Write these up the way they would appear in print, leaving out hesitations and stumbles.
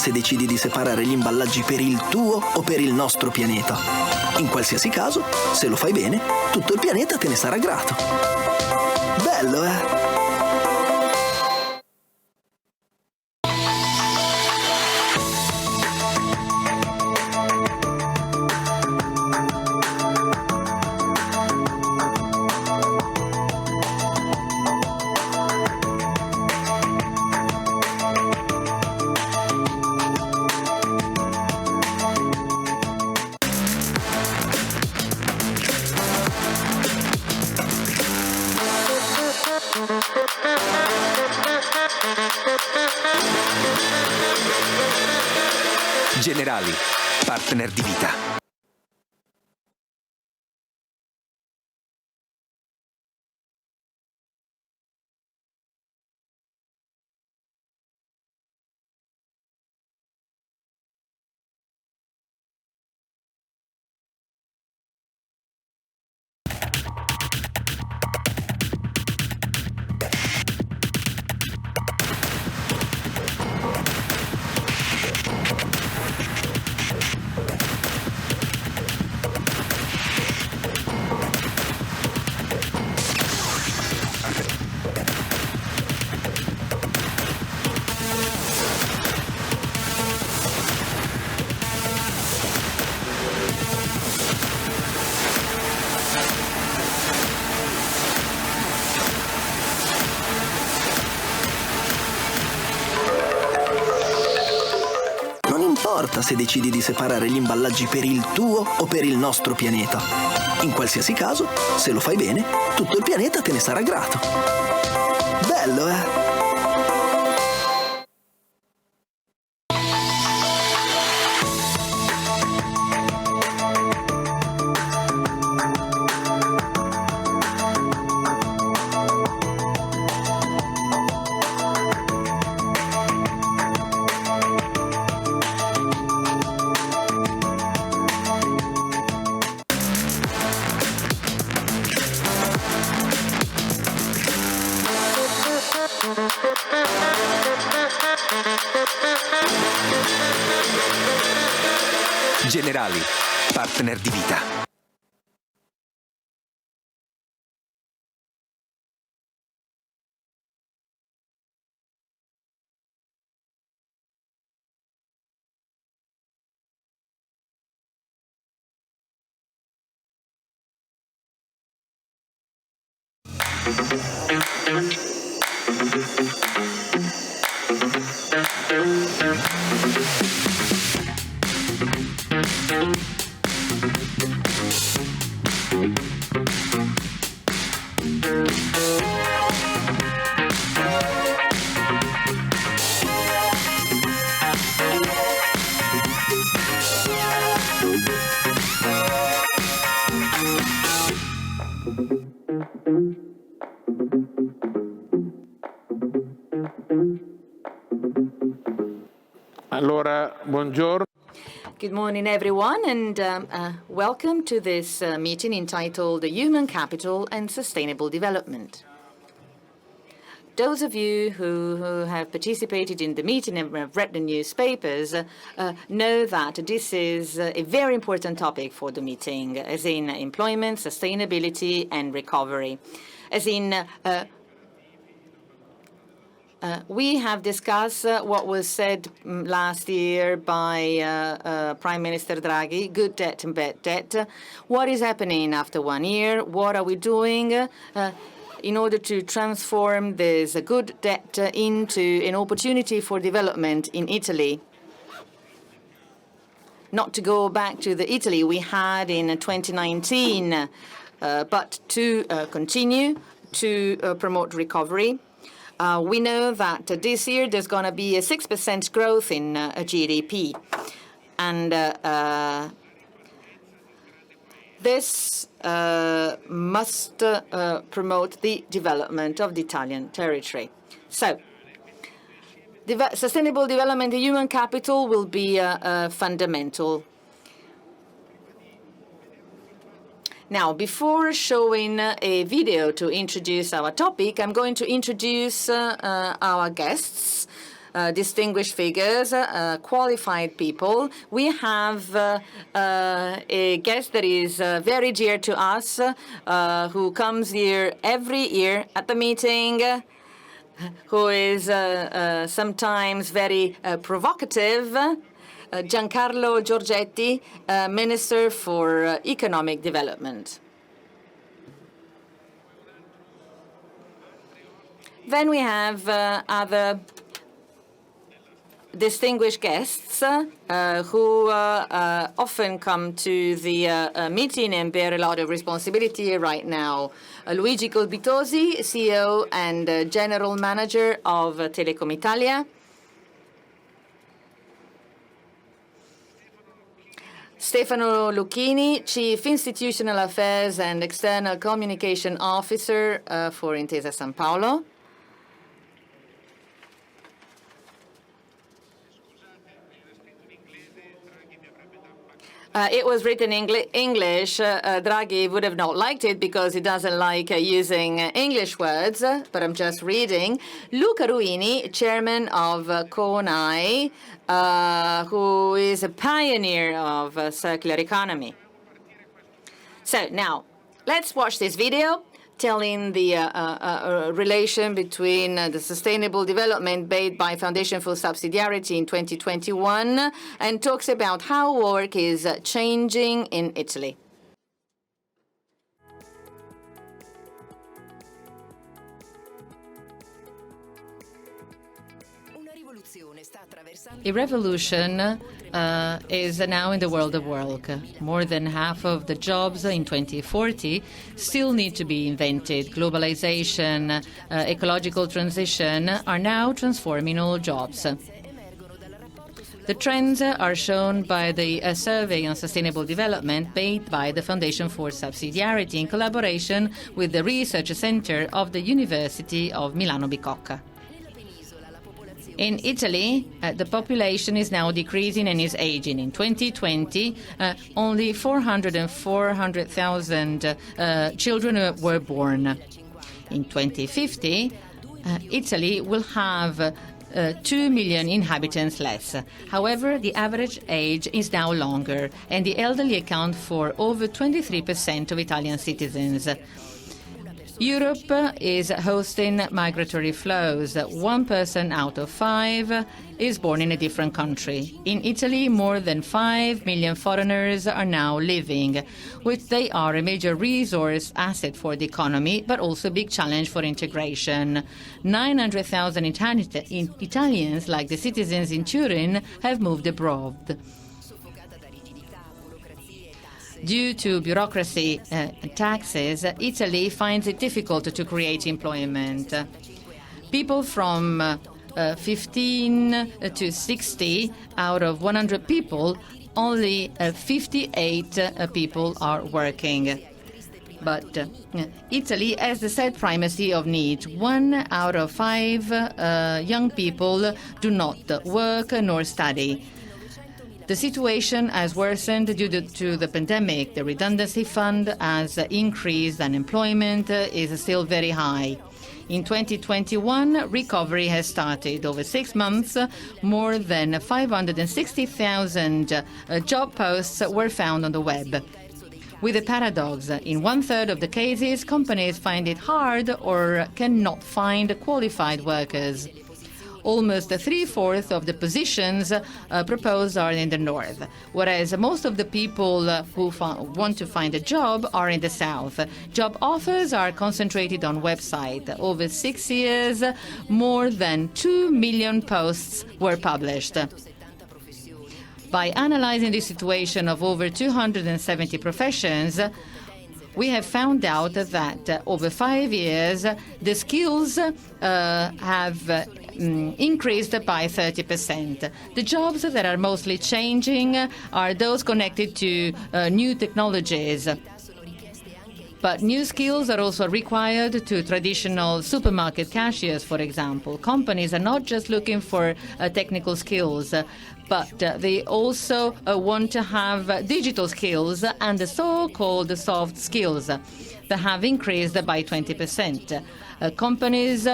se decidi di separare gli imballaggi per il tuo o per il nostro pianeta. In qualsiasi caso, se lo fai bene, tutto il pianeta te ne sarà grato. Bello, eh? Generali, partner di vita. Se decidi di separare gli imballaggi per il tuo o per il nostro pianeta. In qualsiasi caso, se lo fai bene, tutto il pianeta te ne sarà grato. Bello, eh? Generali, partner di vita. Allora, buongiorno. Good morning, everyone, and welcome to this meeting entitled Human Capital and Sustainable Development. Those of you who have participated in the meeting and have read the newspapers know that this is a very important topic for the meeting, as in employment, sustainability, and recovery. As in we have discussed what was said last year by Prime Minister Draghi, good debt and bad debt. What is happening after 1 year? What are we doing in order to transform this good debt into an opportunity for development in Italy? Not to go back to the Italy we had in 2019, but to continue to promote recovery. We know that this year there's going to be a 6% growth in GDP. And this must promote the development of the Italian territory. So, sustainable development and human capital will be fundamental. Now, before showing a video to introduce our topic, I'm going to introduce our guests. distinguished figures, qualified people. We have a guest that is very dear to us, who comes here every year at the meeting, who is sometimes very provocative, Giancarlo Giorgetti, Minister for Economic Development. Then we have other distinguished guests who often come to the meeting and bear a lot of responsibility right now. Luigi Gubitosi, CEO and General Manager of Telecom Italia. Stefano Lucchini, Chief Institutional Affairs and External Communication Officer for Intesa Sanpaolo. It was written in English. Draghi would have not liked it because he doesn't like using English words, but I'm just reading. Luca Ruini, chairman of Conai, who is a pioneer of circular economy. So now, let's watch this video telling the relation between the sustainable development made by Foundation for Subsidiarity in 2021 and talks about how work is changing in Italy. A revolution is now in the world of work. More than half of the jobs in 2040 still need to be invented. Globalization, ecological transition are now transforming all jobs. The trends are shown by the survey on sustainable development made by the Foundation for Subsidiarity in collaboration with the Research Center of the University of Milano Bicocca. In Italy, the population is now decreasing and is aging. In 2020, only 400,000 children were born. In 2050, Italy will have 2 million inhabitants less. However, the average age is now longer, and the elderly account for over 23% of Italian citizens. Europe is hosting migratory flows. 1 person out of 5 is born in a different country. In Italy, more than 5 million foreigners are now living, which they are a major resource asset for the economy, but also a big challenge for integration. 900,000 Italians, like the citizens in Turin, have moved abroad. Due to bureaucracy and taxes, Italy finds it difficult to create employment. People from 15 to 60 out of 100 people, only 58 people are working. But Italy has the sad primacy of needs. 1 out of 5 young people do not work nor study. The situation has worsened due to the pandemic. The redundancy fund has increased. Unemployment is still very high. In 2021, recovery has started. Over 6 months, more than 560,000 job posts were found on the web. With a paradox, in 1/3 of the cases, companies find it hard or cannot find qualified workers. Almost 3/4 of the positions proposed are in the north, whereas most of the people who want to find a job are in the south. Job offers are concentrated on websites. Over 6 years, more than 2 million posts were published. By analyzing the situation of over 270 professions, we have found out that over 5 years, the skills have increased by 30%. The jobs that are mostly changing are those connected to new technologies. But new skills are also required to traditional supermarket cashiers, for example. Companies are not just looking for technical skills, but they also want to have digital skills and the so-called soft skills that have increased by 20%. Companies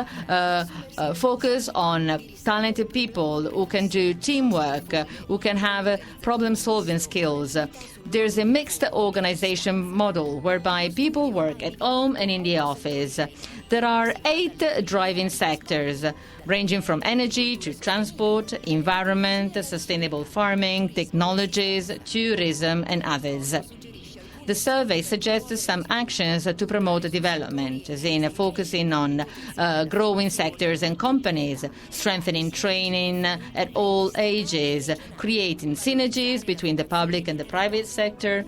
focus on talented people who can do teamwork, who can have problem-solving skills. There's a mixed organization model whereby people work at home and in the office. There are 8 driving sectors, ranging from energy to transport, environment, sustainable farming, technologies, tourism, and others. The survey suggests some actions to promote development, as in focusing on growing sectors and companies, strengthening training at all ages, creating synergies between the public and the private sector,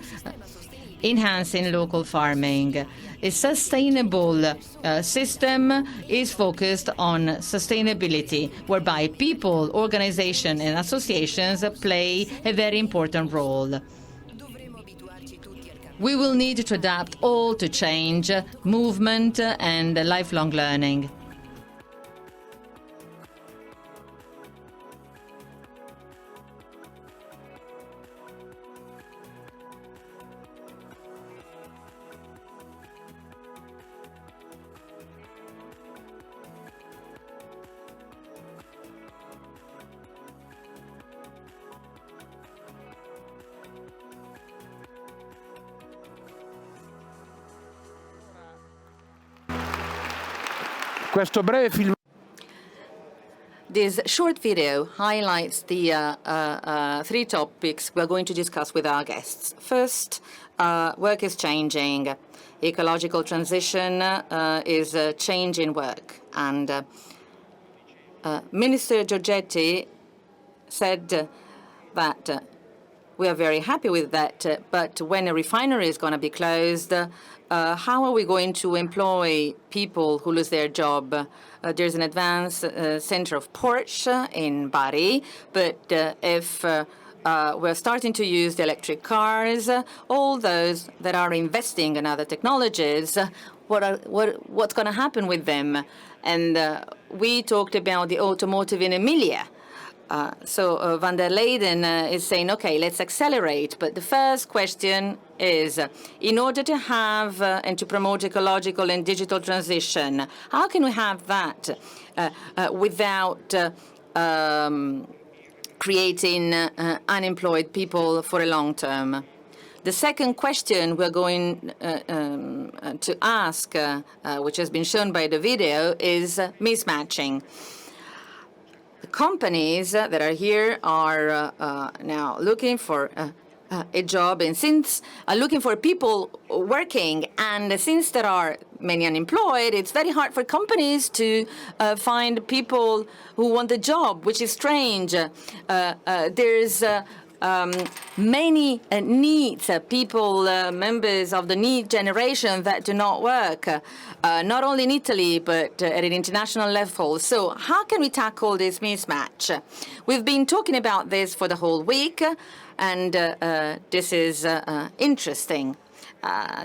enhancing local farming. A sustainable system is focused on sustainability, whereby people, organizations, and associations play a very important role. We will need to adapt all to change, movement, and lifelong learning. Questo breve film. This short video highlights the 3 topics we're going to discuss with our guests. First, work is changing. Ecological transition is changing work. And Minister Giorgetti said that we are very happy with that, but when a refinery is going to be closed, how are we going to employ people who lose their job? There's an advanced center of Porsche in Bari, but if we're starting to use the electric cars, all those that are investing in other technologies, what's going to happen with them? And we talked about the automotive in Emilia. So van der Leyen is saying, okay, let's accelerate. But the first question is, in order to have and to promote ecological and digital transition, how can we have that without creating unemployed people for a long term? The second question we're going to ask, which has been shown by the video, is mismatching. The companies that are here are now looking for a job, and since looking for people working, and since there are many unemployed, it's very hard for companies to find people who want a job, which is strange. There's many needs, people, members of the need generation that do not work, not only in Italy, but at an international level. So how can we tackle this mismatch? We've been talking about this for the whole week, and this is interesting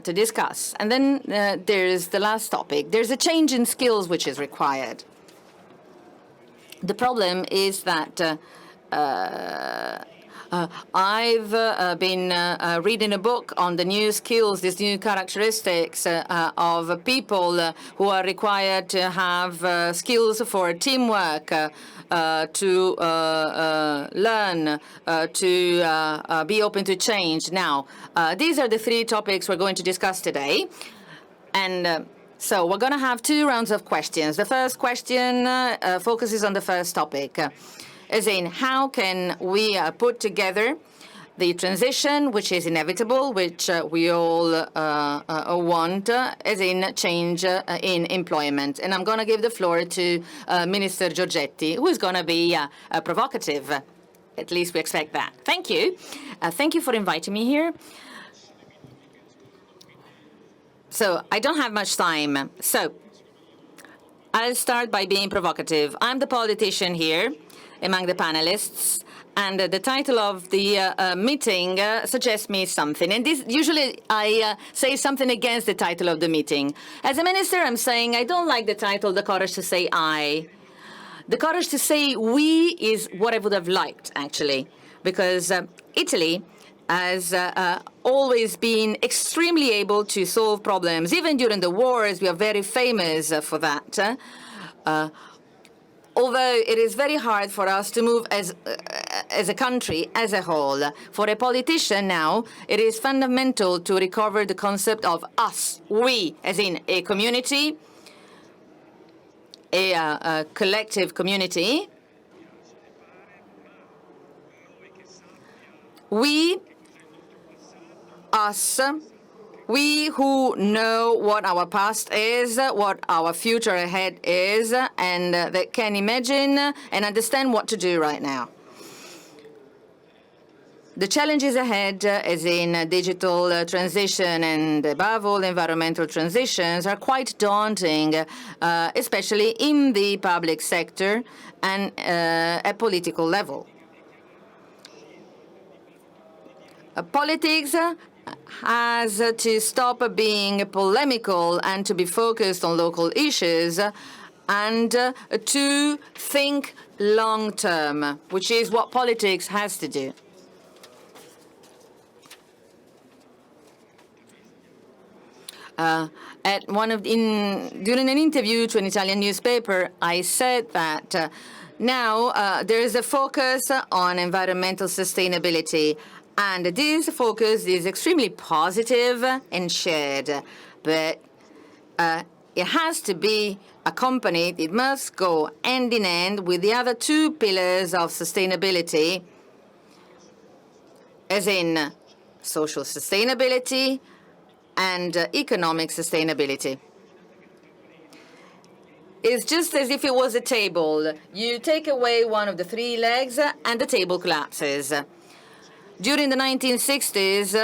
to discuss. And then there's the last topic. There's a change in skills which is required. The problem is that I've been reading a book on the new skills, these new characteristics of people who are required to have skills for teamwork, to learn, to be open to change. Now, these are the 3 topics we're going to discuss today. And so we're going to have 2 rounds of questions. The first question focuses on the first topic, as in how can we put together the transition, which is inevitable, which we all want, as in change in employment. And I'm going to give the floor to Minister Giorgetti, who is going to be provocative. At least we expect that. Thank you. Thank you for inviting me here. So I don't have much time. So I'll start by being provocative. I'm the politician here among the panelists, and the title of the meeting suggests me something. And this usually I say something against the title of the meeting. As a minister, I'm saying I don't like the title, The Courage to Say I. The courage to say we is what I would have liked, actually, because Italy has always been extremely able to solve problems. Even during the wars, we are very famous for that. Although it is very hard for us to move as a country as a whole. For a politician now, it is fundamental to recover the concept of us, we, as in a community, a collective community. We, us, we who know what our past is, what our future ahead is, and that can imagine and understand what to do right now. The challenges ahead, as in digital transition and above all environmental transitions, are quite daunting, especially in the public sector and at political level. Politics has to stop being polemical and to be focused on local issues and to think long-term, which is what politics has to do. During an interview to an Italian newspaper, I said that now there is a focus on environmental sustainability, and this focus is extremely positive and shared, but it has to be accompanied, it must go hand in hand with the other two pillars of sustainability, as in social sustainability and economic sustainability. It's just as if it was a table. You take away one of the three legs and the table collapses. During the 1960s,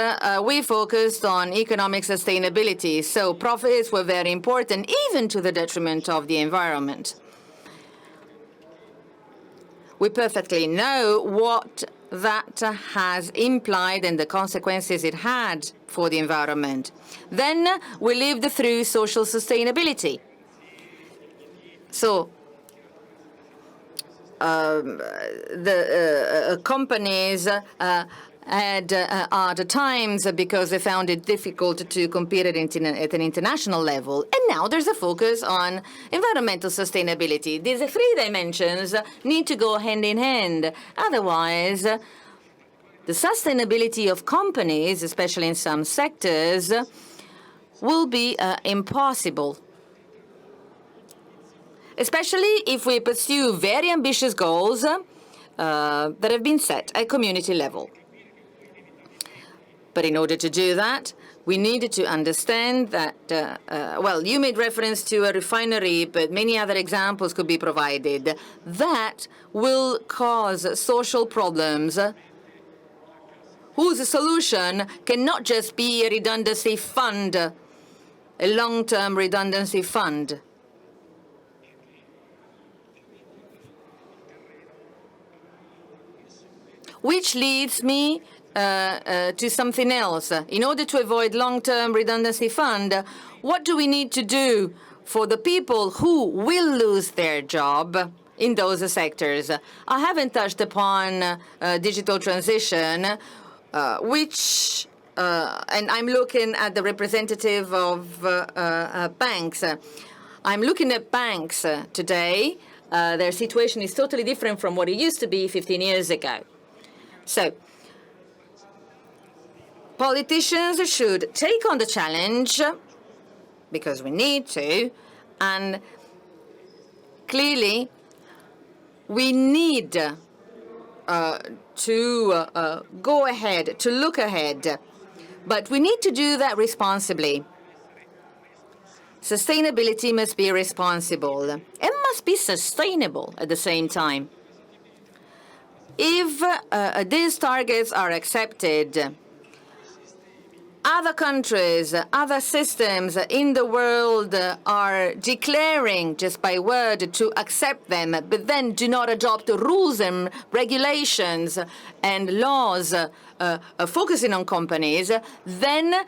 we focused on economic sustainability, so profits were very important, even to the detriment of the environment. We perfectly know what that has implied and the consequences it had for the environment. Then we lived through social sustainability. So the companies had hard times because they found it difficult to compete at an international level. And now there's a focus on environmental sustainability. These three dimensions need to go hand in hand. Otherwise, the sustainability of companies, especially in some sectors, will be impossible. Especially if we pursue very ambitious goals that have been set at community level. But in order to do that, we needed to understand that, well, you made reference to a refinery, but many other examples could be provided. That will cause social problems whose solution cannot just be a redundancy fund, a long-term redundancy fund. Which leads me to something else. In order to avoid long-term redundancy fund, what do we need to do for the people who will lose their job in those sectors? I haven't touched upon digital transition, which, and I'm looking at the representative of banks. I'm looking at banks today. Their situation is totally different from what it used to be 15 years ago. So, politicians should take on the challenge, because we need to, and clearly we need to go ahead, to look ahead, but we need to do that responsibly. Sustainability must be responsible and must be sustainable at the same time. If these targets are accepted, other countries, other systems in the world are declaring just by word to accept them, but then do not adopt rules and regulations and laws focusing on companies, then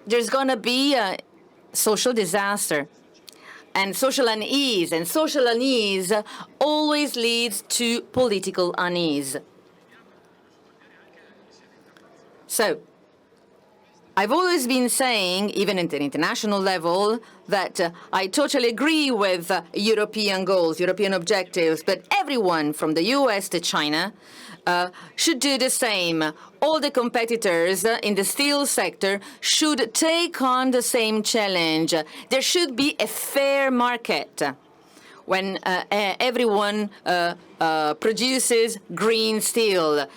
there's going to be a social disaster. And social unease always leads to political unease. So I've always been saying, even at an international level, that I totally agree with European goals, European objectives, but everyone from the US to China should do the same. All the competitors in the steel sector should take on the same challenge. There should be a fair market when everyone produces green steel.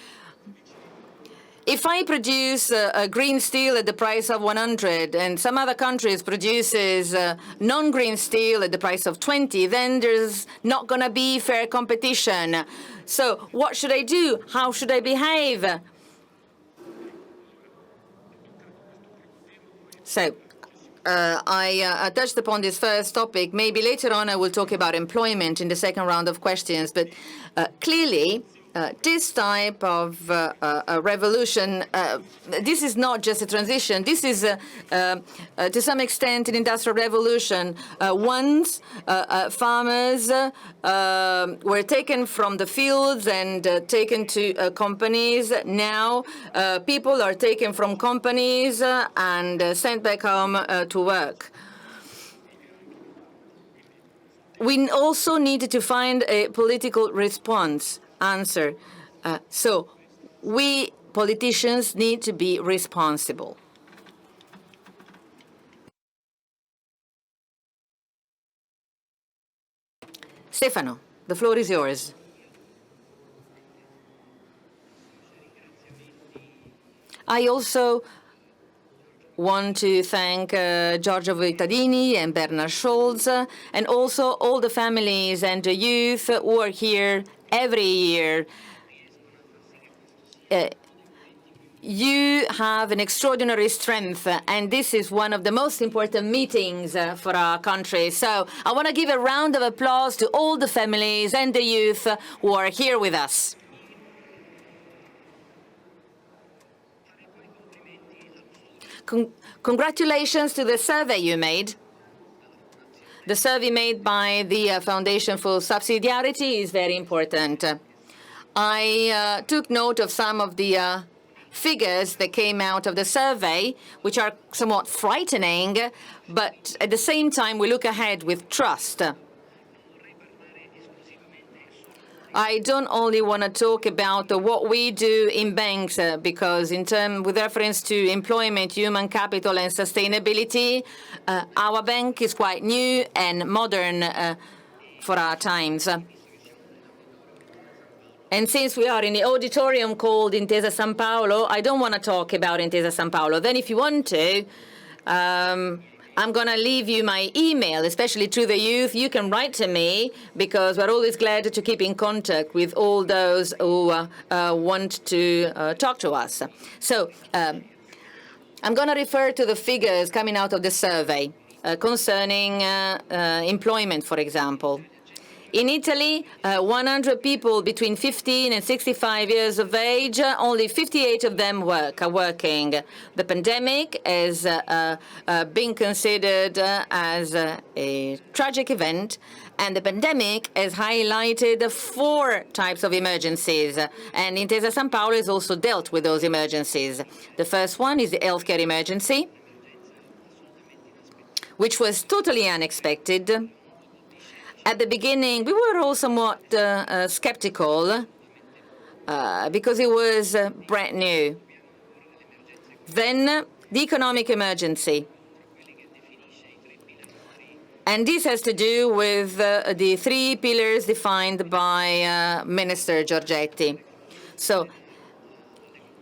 If I produce green steel at the price of 100 and some other countries produces non-green steel at the price of 20, then there's not going to be fair competition. So what should I do? How should I behave? So I touched upon this first topic. Maybe later on I will talk about employment in the second round of questions. But clearly, this type of revolution, this is not just a transition. This is, to some extent, an industrial revolution. Once farmers were taken from the fields and taken to companies. Now people are taken from companies and sent back home to work. We also need to find a political response. Answer. So we politicians need to be responsible. Stefano, the floor is yours. I also want to thank Giorgio Vittadini and Bernard Schulz, and also all the families and the youth who are here every year. You have an extraordinary strength, and this is one of the most important meetings for our country. So I want to give a round of applause to all the families and the youth who are here with us. Congratulations to the survey you made. The survey made by the Foundation for Subsidiarity is very important. I took note of some of the figures that came out of the survey, which are somewhat frightening, but at the same time we look ahead with trust. I don't only want to talk about what we do in banks, because with reference to employment, human capital and sustainability, our bank is quite new and modern for our times. And since we are in the auditorium called Intesa Sanpaolo, I don't want to talk about Intesa Sanpaolo. Then if you want to, I'm going to leave you my email, especially to the youth. You can write to me, because we're always glad to keep in contact with all those who want to talk to us. So I'm going to refer to the figures coming out of the survey concerning employment, for example. In Italy, 100 people between 15 and 65 years of age, only 58 of them are working. The pandemic has been considered as a tragic event, and the pandemic has highlighted 4 types of emergencies, and Intesa Sanpaolo has also dealt with those emergencies. The first one is the healthcare emergency, which was totally unexpected. At the beginning, we were all somewhat skeptical because it was brand new. Then the economic emergency. And this has to do with the 3 pillars defined by Minister Giorgetti. So,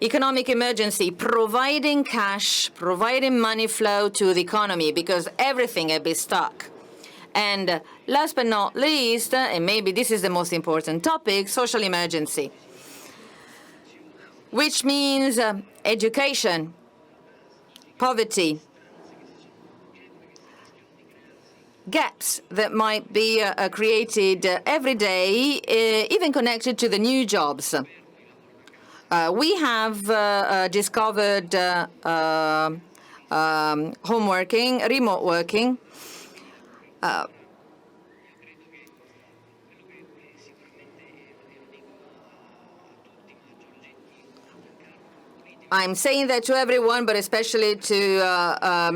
economic emergency, providing cash, providing money flow to the economy, because everything had been stuck. And last but not least, and maybe this is the most important topic, social emergency, which means education, poverty, gaps that might be created every day, even connected to the new jobs. We have discovered home working, remote working. I'm saying that to everyone, but especially to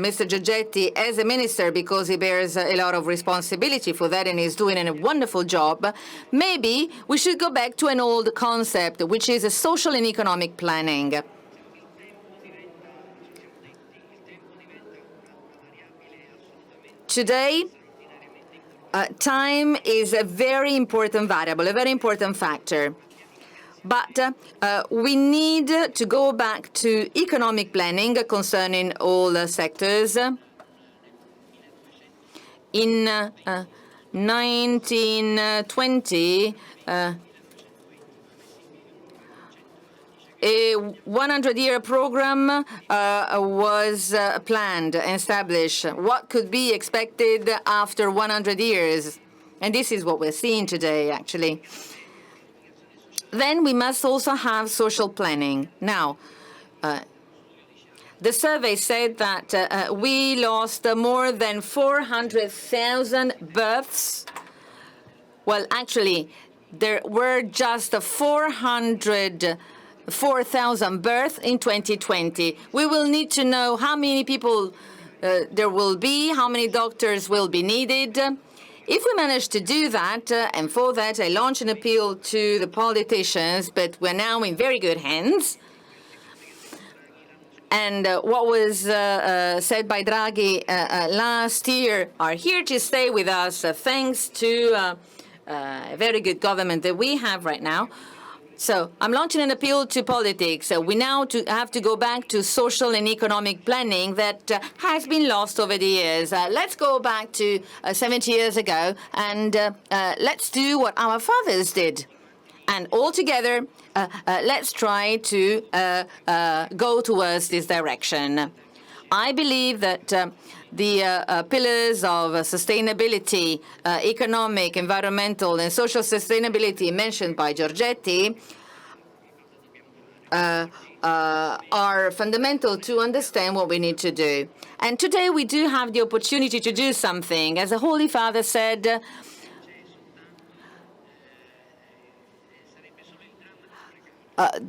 Mr. Giorgetti as a minister, because he bears a lot of responsibility for that and is doing a wonderful job. Maybe we should go back to an old concept, which is a social and economic planning. Today, time is a very important variable, a very important factor. But we need to go back to economic planning concerning all sectors. In 1920, a 100-year program was planned and established. What could be expected after 100 years? And this is what we're seeing today, actually. Then we must also have social planning. Now, the survey said that we lost more than 400,000 births. Well, actually, there were just 404,000 births in 2020. We will need to know how many people there will be, how many doctors will be needed. If we manage to do that, and for that I launch an appeal to the politicians, but we're now in very good hands. And what was said by Draghi last year are here to stay with us, thanks to a very good government that we have right now. So I'm launching an appeal to politics. We now have to go back to social and economic planning that has been lost over the years. Let's go back to 70 years ago and let's do what our fathers did. And all together, let's try to go towards this direction. I believe that the pillars of sustainability, economic, environmental, and social sustainability mentioned by Giorgetti are fundamental to understand what we need to do. And today we do have the opportunity to do something. As the Holy Father said,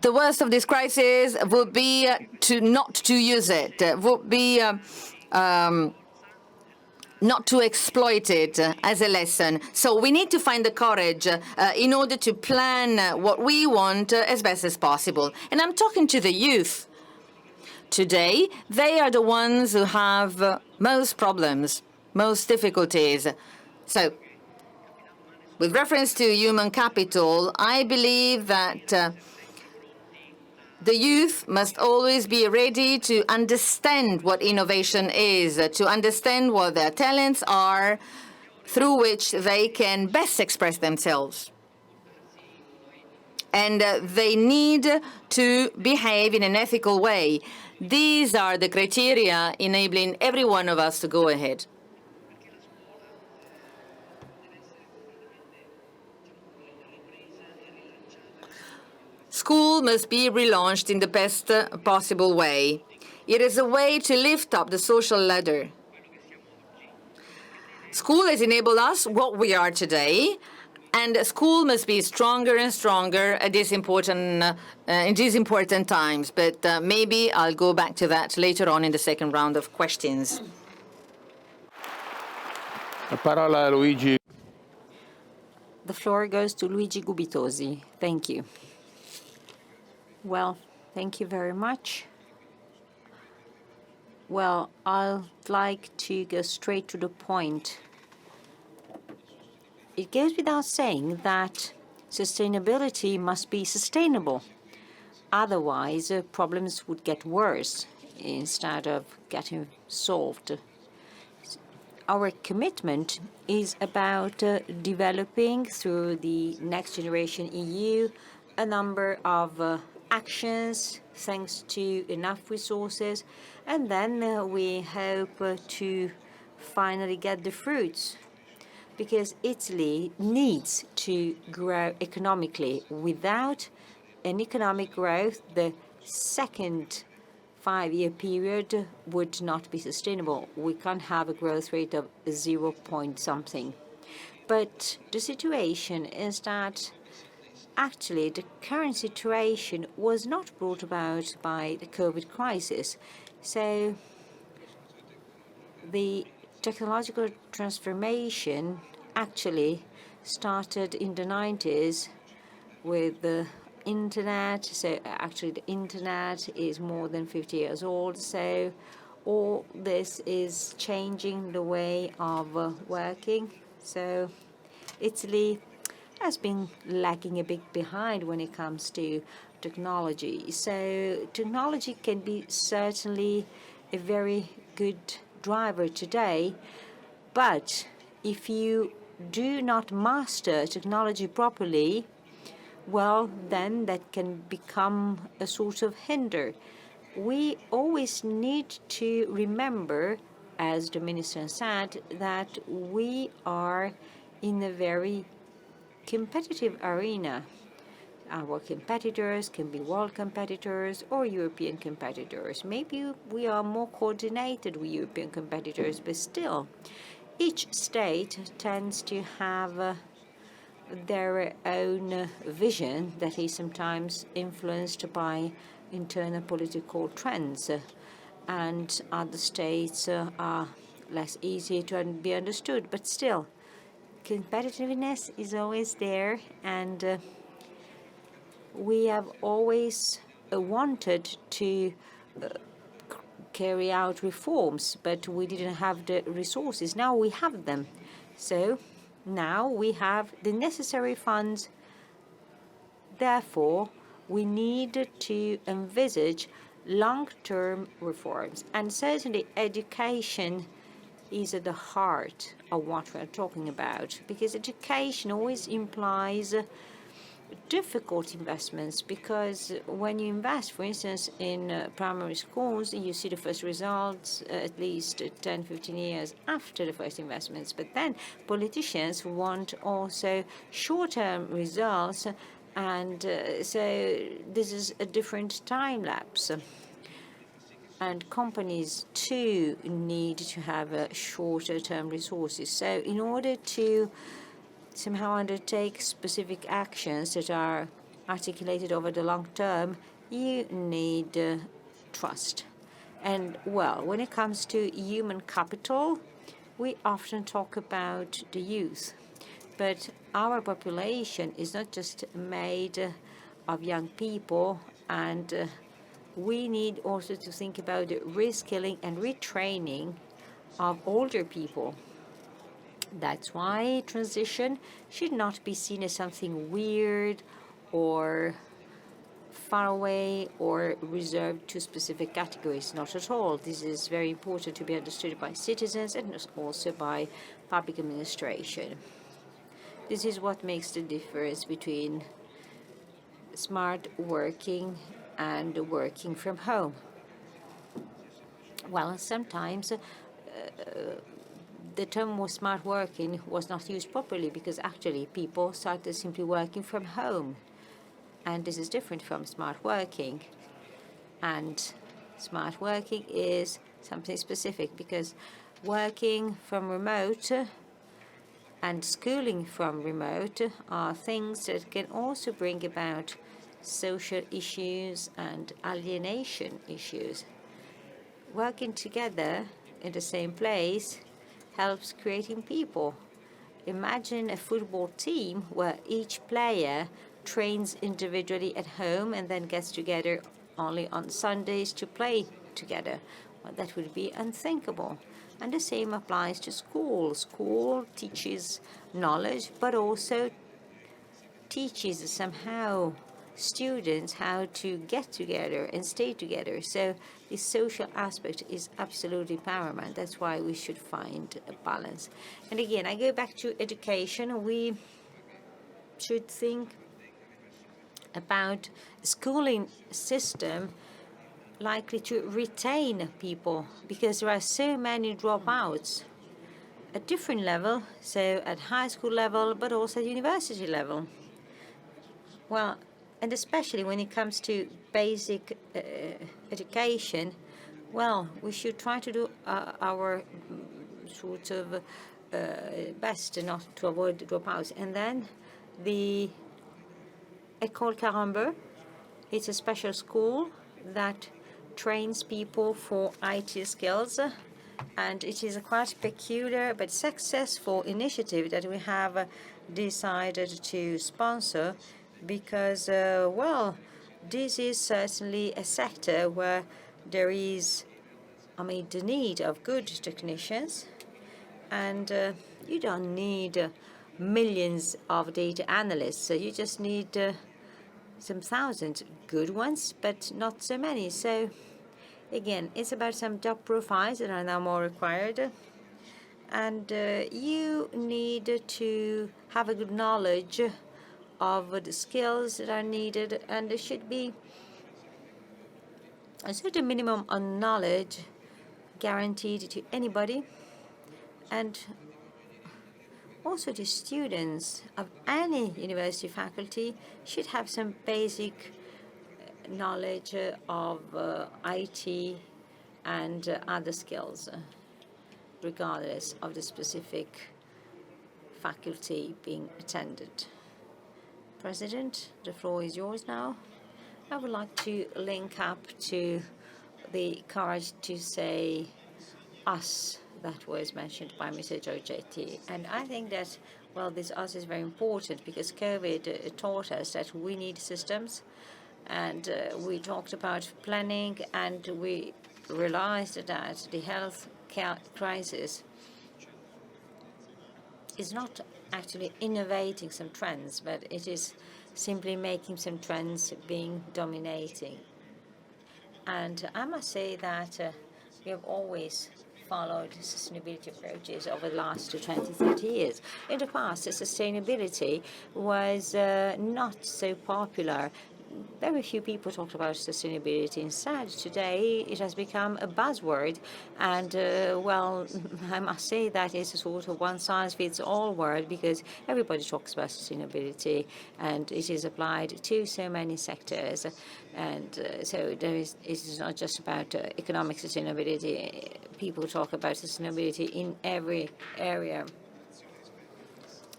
the worst of this crisis would be not to use it, would be not to exploit it as a lesson. So we need to find the courage in order to plan what we want as best as possible. And I'm talking to the youth. Today, they are the ones who have most problems, most difficulties. So with reference to human capital, I believe that the youth must always be ready to understand what innovation is, to understand what their talents are, through which they can best express themselves. And they need to behave in an ethical way. These are the criteria enabling every one of us to go ahead. School must be relaunched in the best possible way. It is a way to lift up the social ladder. School has enabled us what we are today, and school must be stronger and stronger at this in these important times. But maybe I'll go back to that later on in the second round of questions. La parola a Luigi. The floor goes to Luigi Gubitosi. Thank you. Well, thank you very much. Well, I'd like to go straight to the point. It goes without saying that sustainability must be sustainable. Otherwise, problems would get worse instead of getting solved. Our commitment is about developing through the Next Generation EU a number of actions, thanks to enough resources, and then we hope to finally get the fruits, because Italy needs to grow economically. Without an economic growth, the second 5-year period would not be sustainable. We can't have a growth rate of 0 point something. But the situation is that actually, the current situation was not brought about by the COVID crisis. So the technological transformation actually started in the 90s with the internet. So actually the internet is more than 50 years old. So all this is changing the way of working. So Italy has been lagging a bit behind when it comes to technology. So technology can be certainly a very good driver today, but if you do not master technology properly, well, then that can become a sort of hinder. We always need to remember, as the minister said, that we are in a very competitive arena. Our competitors can be world competitors or European competitors. Maybe we are more coordinated with European competitors, but still, each state tends to have their own vision that is sometimes influenced by internal political trends, and other states are less easy to be understood. But still, competitiveness is always there, and we have always wanted to carry out reforms, but we didn't have the resources. Now we have them. So now we have the necessary funds. Therefore, we need to envisage long-term reforms. And certainly education is at the heart of what we're talking about, because education always implies difficult investments, because when you invest, for instance, in primary schools, you see the first results at least 10, 15 years after the first investments. But then politicians want also short-term results, and so this is a different time lapse. And companies too need to have shorter-term resources. So in order to somehow undertake specific actions that are articulated over the long term, you need trust. And well, when it comes to human capital, we often talk about the youth. But our population is not just made of young people, and we need also to think about the reskilling and retraining of older people. That's why transition should not be seen as something weird or far away or reserved to specific categories. Not at all. This is very important to be understood by citizens and also by public administration. This is what makes the difference between smart working and working from home. Well, sometimes the term was smart working was not used properly, because actually people started simply working from home. And this is different from smart working. And smart working is something specific, because working from remote and schooling from remote are things that can also bring about social issues and alienation issues. Working together in the same place helps creating people. Imagine a football team where each player trains individually at home and then gets together only on Sundays to play together. Well, that would be unthinkable. And the same applies to school. School teaches knowledge, but also teaches somehow students how to get together and stay together. So the social aspect is absolutely paramount. That's why we should find a balance. And again, I go back to education. We should think about a schooling system likely to retain people, because there are so many dropouts at different level, so at high school level, but also at university level. Well, and especially when it comes to basic education, well, we should try to do our sort of best not to avoid the dropouts. And then the École Carambeau. It's a special school that trains people for IT skills, and it is a quite peculiar but successful initiative that we have decided to sponsor because, well, this is certainly a sector where there is, the need of good technicians, and you don't need millions of data analysts. So you just need some thousand good ones, but not so many. So again, it's about some job profiles that are now more required. And you need to have a good knowledge of the skills that are needed, and there should be a certain minimum of knowledge guaranteed to anybody. And also the students of any university faculty should have some basic knowledge of IT and other skills, regardless of the specific faculty being attended. President, the floor is yours now. I would like to link up to the courage to say us that was mentioned by Mr. Giorgetti. And I think that, well, this us is very important because COVID taught us that we need systems. And we talked about planning, and we realized that the health care crisis is not actually innovating some trends, but it is simply making some trends being dominating. And I must say that we have always followed sustainability approaches over the last 20, 30 years. In the past, sustainability was not so popular. Very few people talked about sustainability. Instead, today it has become a buzzword, and well, I must say that it's a sort of one-size-fits-all word because everybody talks about sustainability, and it is applied to so many sectors. And so it is not just about economic sustainability. People talk about sustainability in every area.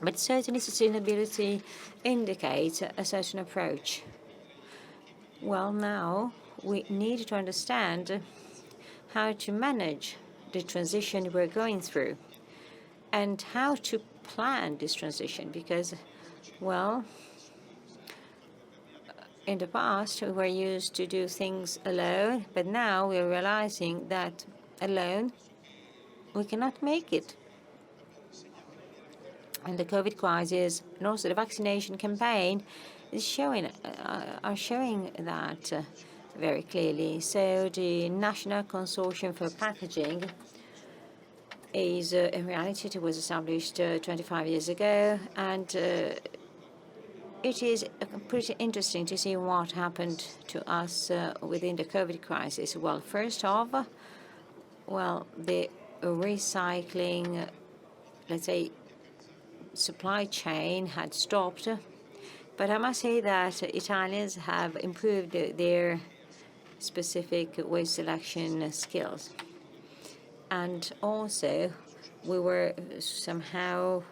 But certainly sustainability indicates a certain approach. Well, now we need to understand how to manage the transition we're going through and how to plan this transition because, well, in the past we were used to do things alone, but now we're realizing that alone we cannot make it. And the COVID crisis and also the vaccination campaign is showing that very clearly. So the National Consortium for Packaging is in reality it was established 25 years ago, and it is pretty interesting to see what happened to us within the COVID crisis. Well, first off, well, the recycling, let's say, supply chain had stopped. But I must say that Italians have improved their specific waste selection skills. And also, we were somehow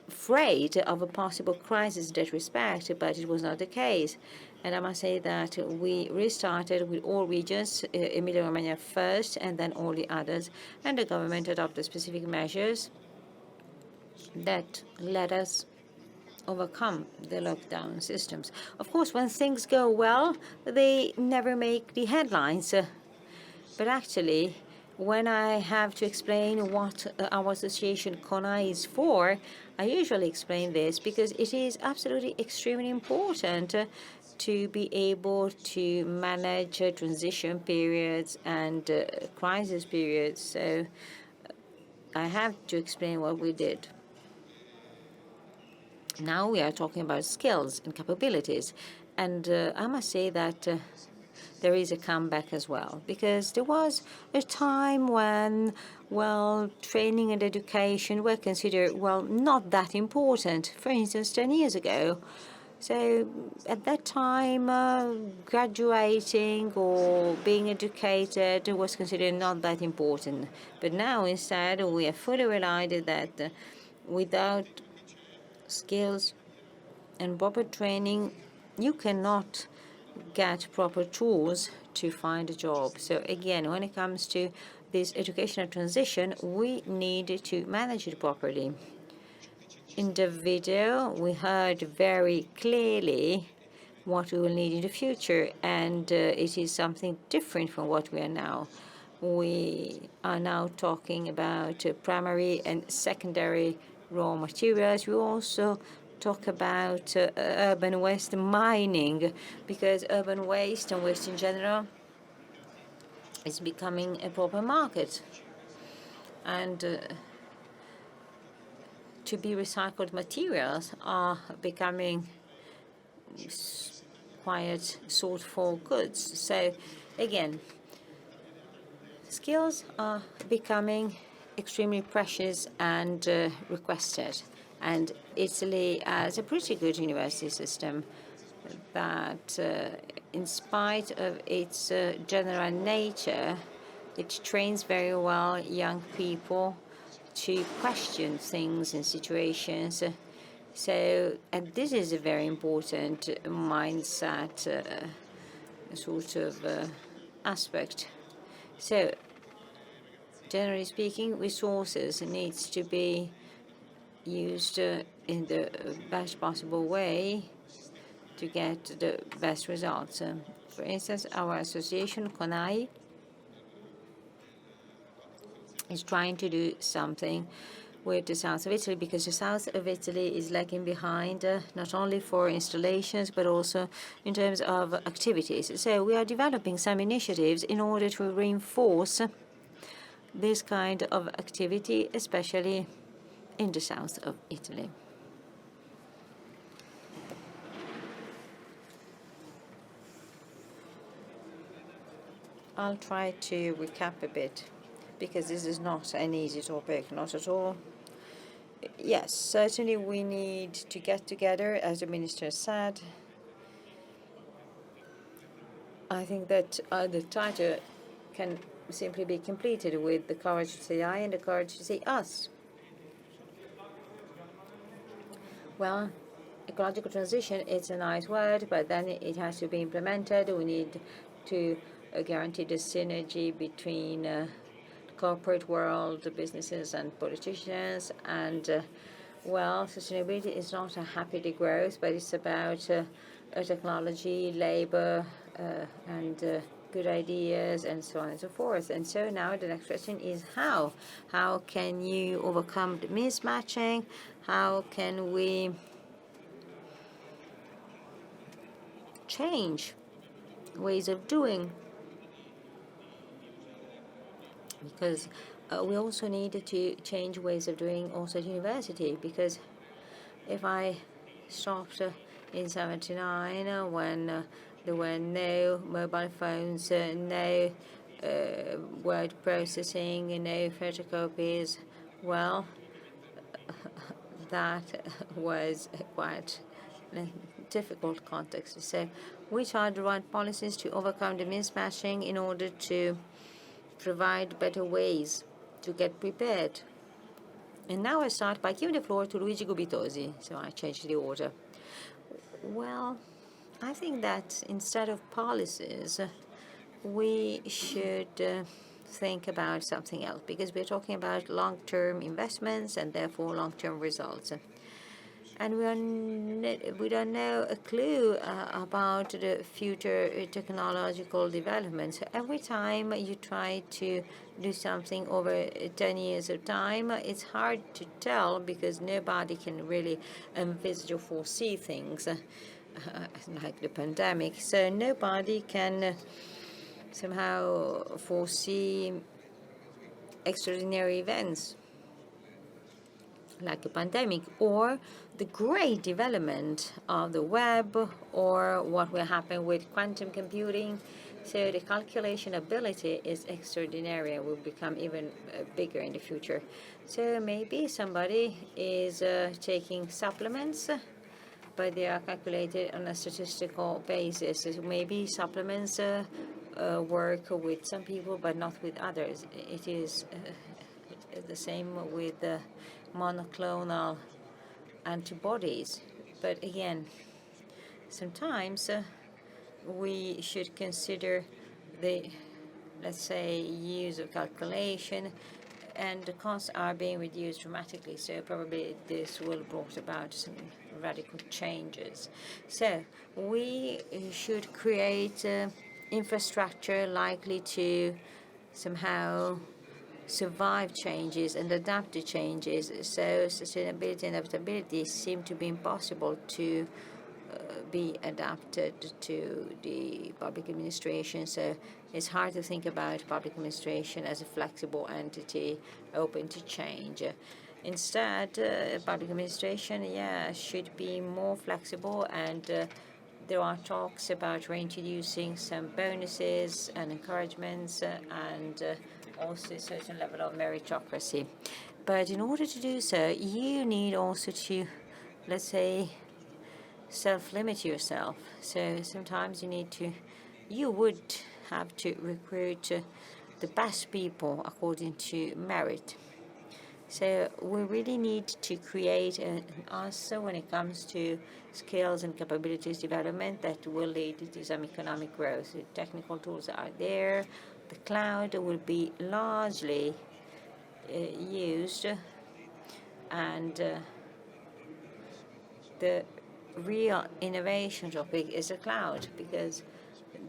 afraid of a possible crisis in that respect, but it was not the case. And I must say that we restarted with all regions, Emilia-Romagna first, and then all the others. And the government adopted specific measures that let us overcome the lockdown systems. Of course, when things go well, they never make the headlines. But actually, when I have to explain what our association Conai is for, I usually explain this because it is absolutely extremely important to be able to manage transition periods and crisis periods. So I have to explain what we did. Now we are talking about skills and capabilities. And I must say that there is a comeback as well, because there was a time when, well, training and education were considered, well, not that important. For instance, 10 years ago. So at that time, graduating or being educated was considered not that important. But now, instead, we are fully realized that without skills and proper training, you cannot get proper tools to find a job. So again, when it comes to this educational transition, we need to manage it properly. In the video, we heard very clearly what we will need in the future, and it is something different from what we are now. We are now talking about primary and secondary raw materials. We also talk about urban waste mining, because urban waste and waste in general is becoming a proper market. And to be recycled materials are becoming quite sought for goods. So again, skills are becoming extremely precious and requested. And Italy has a pretty good university system that, in spite of its general nature, it trains very well young people to question things and situations. So, and this is a very important mindset sort of aspect. So, generally speaking, resources needs to be used in the best possible way to get the best results. For instance, our association, Conai, is trying to do something with the south of Italy, because the south of Italy is lagging behind, not only for installations, but also in terms of activities. So we are developing some initiatives in order to reinforce this kind of activity, especially in the south of Italy. I'll try to recap a bit, because this is not an easy topic, not at all. Yes, certainly we need to get together, as the minister said. I think that the title can simply be completed with the courage to say I and the courage to say us. Well, ecological transition, it's a nice word, but then it has to be implemented. We need to guarantee the synergy between the corporate world, the businesses and politicians. And, well, sustainability is not a happy growth, but it's about technology, labor, and good ideas, and so on and so forth. And so now the next question is how? How can you overcome the mismatching? How can we change ways of doing? Because we also need to change ways of doing also at university, because if I stopped in 79 when there were no mobile phones, no word processing, no photocopies, well, that was quite a difficult context. So which are the right policies to overcome the mismatching in order to provide better ways to get prepared? And now I start by giving the floor to Luigi Gubitosi. So I changed the order. Well, I think that instead of policies, we should think about something else, because we're talking about long-term investments and therefore long-term results. And we don't know a clue about the future technological developments. Every time you try to do something over 10 years of time, it's hard to tell, because nobody can really envisage or foresee things like the pandemic. So nobody can somehow foresee extraordinary events like a pandemic, or the great development of the web, or what will happen with quantum computing. So the calculation ability is extraordinary and will become even bigger in the future. So maybe somebody is taking supplements, but they are calculated on a statistical basis. So maybe supplements work with some people, but not with others. It is the same with monoclonal antibodies. But again, sometimes we should consider the, let's say, use of calculation, and the costs are being reduced dramatically. So probably this will brought about some radical changes. So we should create infrastructure likely to somehow survive changes and adapt to changes. So sustainability and adaptability seem to be impossible to be adapted to the public administration. So it's hard to think about public administration as a flexible entity open to change. Instead, public administration, should be more flexible, and there are talks about reintroducing some bonuses and encouragements and also a certain level of meritocracy. But in order to do so, you need also to, let's say, self-limit yourself. So sometimes you would have to recruit the best people according to merit. So we really need to create an answer when it comes to skills and capabilities development that will lead to some economic growth. The technical tools are there. The cloud will be largely used, and the real innovation topic is the cloud, because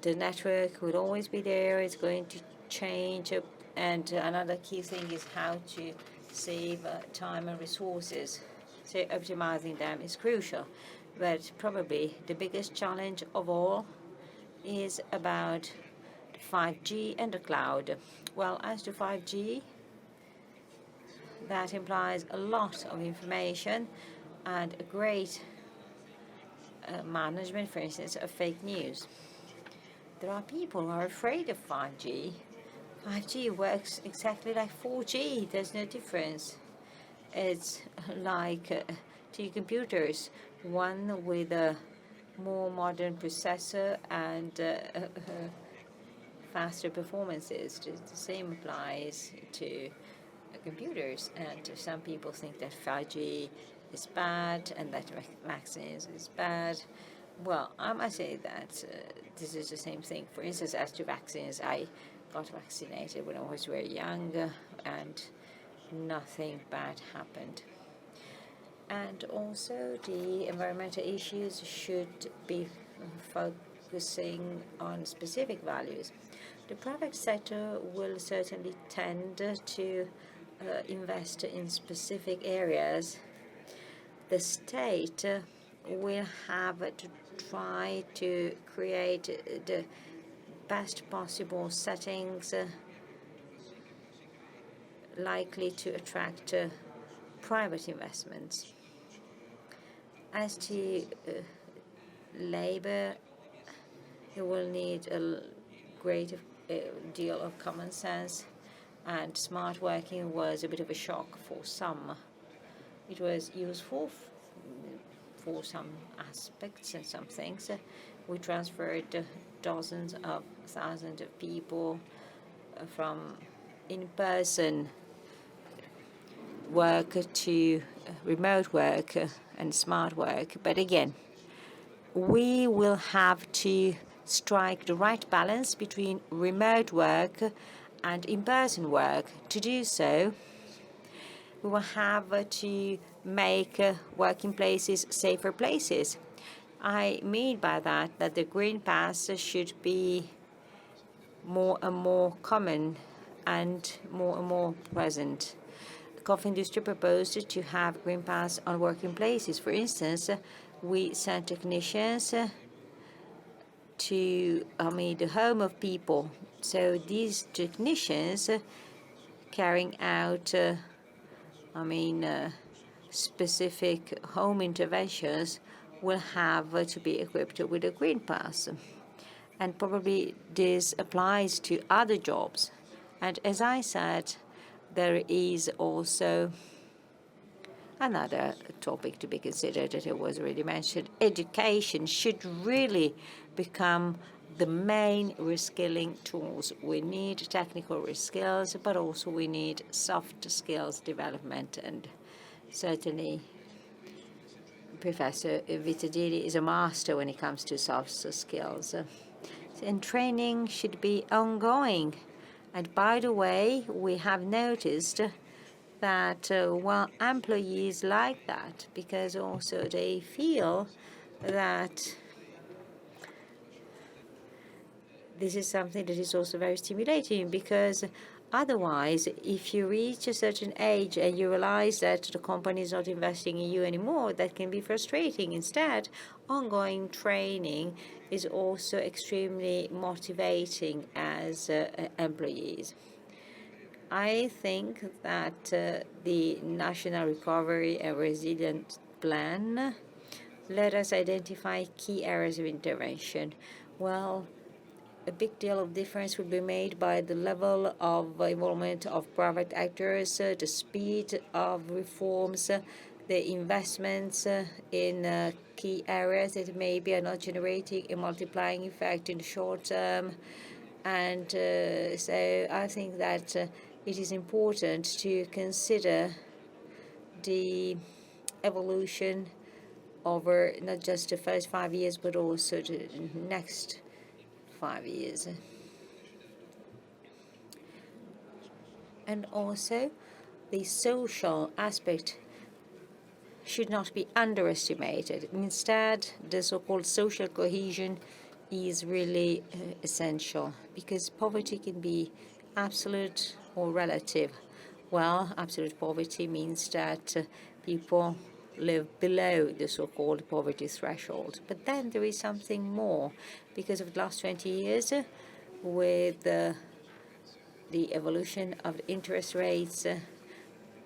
the network will always be there. It's going to change, and another key thing is how to save time and resources. So optimizing them is crucial. But probably the biggest challenge of all is about 5G and the cloud. Well, as to 5G, that implies a lot of information and a great management, for instance, of fake news. There are people who are afraid of 5G. 5G works exactly like 4G. There's no difference. It's like two computers, one with a more modern processor and faster performances. The same applies to computers. And some people think that 5G is bad and that vaccines is bad. Well, I must say that this is the same thing. For instance, as to vaccines, I got vaccinated when I was very young, and nothing bad happened. And also the environmental issues should be focusing on specific values. The private sector will certainly tend to invest in specific areas. The state will have to try to create the best possible settings likely to attract private investments. As to labor, you will need a great deal of common sense, and smart working was a bit of a shock for some. It was useful for some aspects and some things. We transferred dozens of thousands of people from in-person work to remote work and smart work. But again, we will have to strike the right balance between remote work and in-person work. To do so, we will have to make working places safer places. I mean by that the green pass should be more and more common and more present. The coffee industry proposed to have green pass on working places. For instance, we sent technicians to the home of people. So these technicians carrying out specific home interventions will have to be equipped with a green pass. And probably this applies to other jobs. And as I said, there is also another topic to be considered that it was already mentioned. Education should really become the main reskilling tools. We need technical skills, but also we need soft skills development. And Certainly, Professor Vittadini is a master when it comes to soft skills. And training should be ongoing. And by the way, we have noticed that, well, employees like that because also they feel that this is something that is also very stimulating because otherwise, if you reach a certain age and you realize that the company is not investing in you anymore, that can be frustrating. Instead, ongoing training is also extremely motivating as employees. I think that the National Recovery and Resilience Plan let us identify key areas of intervention. Well, a big deal of difference will be made by the level of involvement of private actors, the speed of reforms, the investments in key areas that maybe are not generating a multiplying effect in the short term. And so I think that it is important to consider the evolution over not just the first 5 years, but also the next 5 years. And also, the social aspect should not be underestimated. Instead, the so-called social cohesion is really essential because poverty can be absolute or relative. Well, absolute poverty means that people live below the so-called poverty threshold. But then there is something more because of the last 20 years with the evolution of interest rates,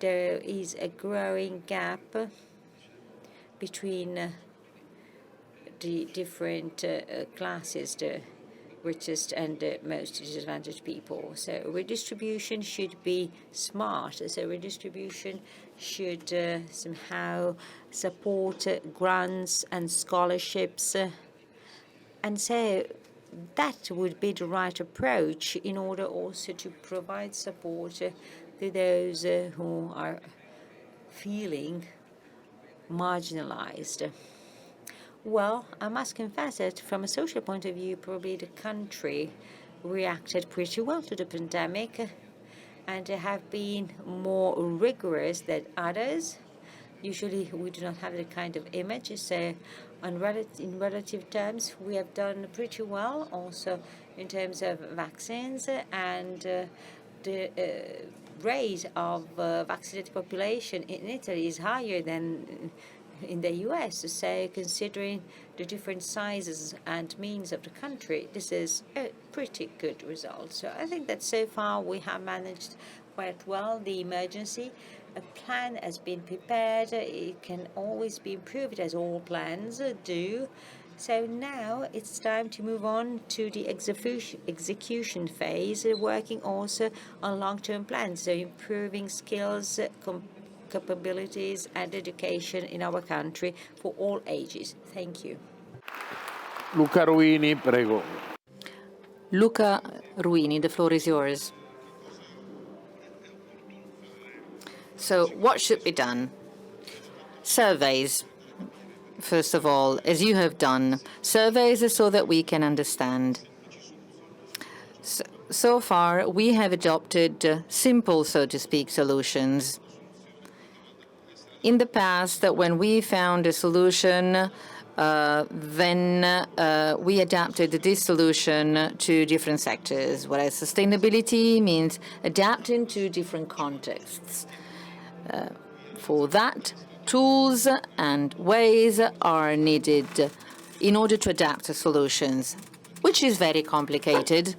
there is a growing gap between the different classes, the richest and the most disadvantaged people. So redistribution should be smart. So redistribution should somehow support grants and scholarships. And so that would be the right approach in order also to provide support to those who are feeling marginalized. Well, I must confess that from a social point of view, probably the country reacted pretty well to the pandemic and have been more rigorous than others. Usually we do not have that kind of image, so in relative terms we have done pretty well also in terms of vaccines, and the rate of vaccinated population in Italy is higher than in the US. So considering the different sizes and means of the country, this is a pretty good result. So I think that so far we have managed quite well the emergency. A plan has been prepared. It can always be improved, as all plans do. So now it's time to move on to the execution phase, working also on long-term plans, so improving skills, capabilities and education in our country for all ages. Thank you. Luca Ruini, prego. Luca Ruini, the floor is yours. So what should be done? Surveys, first of all, as you have done. Surveys so that we can understand. So far, we have adopted simple, so to speak, solutions. In the past, when we found a solution, then we adapted this solution to different sectors, whereas sustainability means adapting to different contexts. For that, tools and ways are needed in order to adapt to solutions, which is very complicated.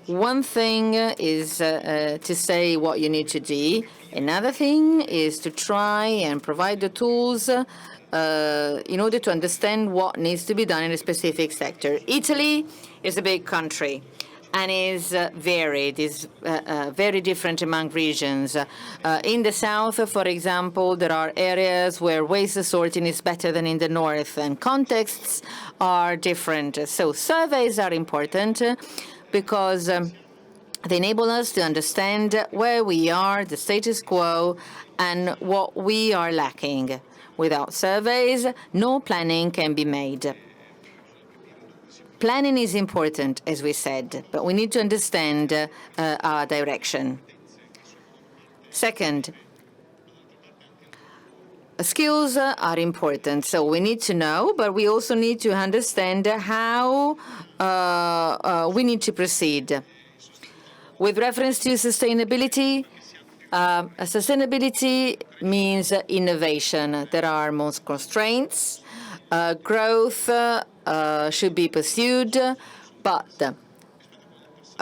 One thing is to say what you need to do. Another thing is to try and provide the tools in order to understand what needs to be done in a specific sector. Italy is a big country and is varied, is very different among regions. In the south, for example, there are areas where waste sorting is better than in the north, and contexts are different. So surveys are important because They enable us to understand where we are, the status quo, and what we are lacking. Without surveys, no planning can be made. Planning is important, as we said, but we need to understand our direction. Second, skills are important, so we need to know, but we also need to understand how we need to proceed. With reference to sustainability, sustainability means innovation. There are most constraints. Growth should be pursued, but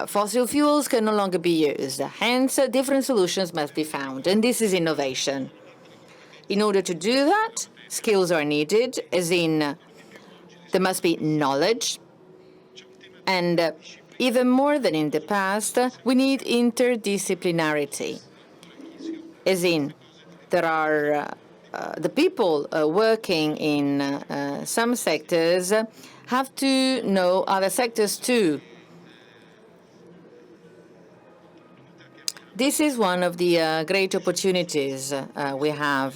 fossil fuels can no longer be used. Hence, different solutions must be found, and this is innovation. In order to do that, skills are needed, as in there must be knowledge, and even more than in the past, we need interdisciplinarity, as in there are the people working in some sectors have to know other sectors too. This is one of the great opportunities we have.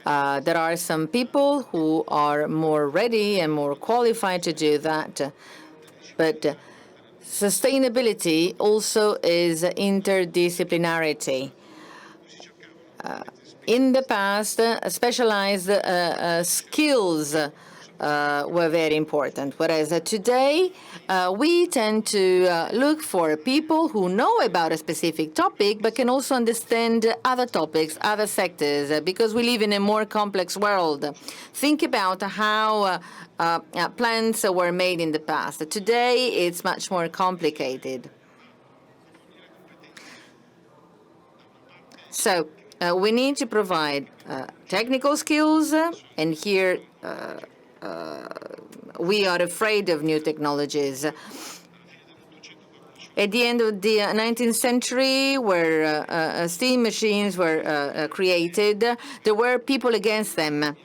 There are some people who are more ready and more qualified to do that, but sustainability also is interdisciplinarity. In the past, specialized skills were very important, whereas today we tend to look for people who know about a specific topic but can also understand other topics, other sectors, because we live in a more complex world. Think about how plans were made in the past. Today, it's much more complicated. So we need to provide technical skills, and here we are afraid of new technologies. At the end of the 19th century, where steam machines were created, there were people against them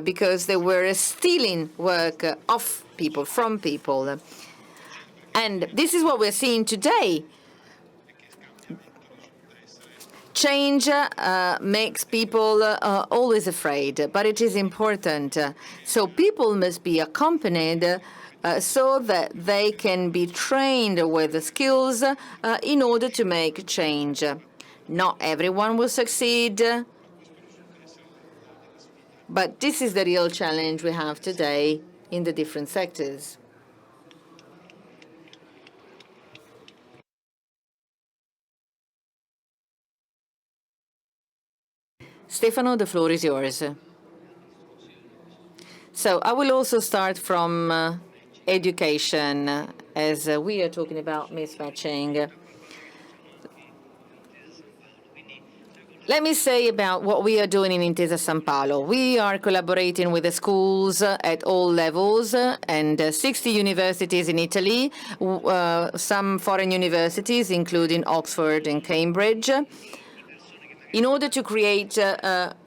because they were stealing work off people, from people. And this is what we're seeing today. Change makes people always afraid, but it is important. So people must be accompanied so that they can be trained with the skills in order to make change. Not everyone will succeed, but this is the real challenge we have today in the different sectors. Stefano, the floor is yours. So I will also start from education, as we are talking about mismatching. Let me say about what we are doing in Intesa Sanpaolo. We are collaborating with the schools at all levels and 60 universities in Italy, some foreign universities, including Oxford and Cambridge, in order to create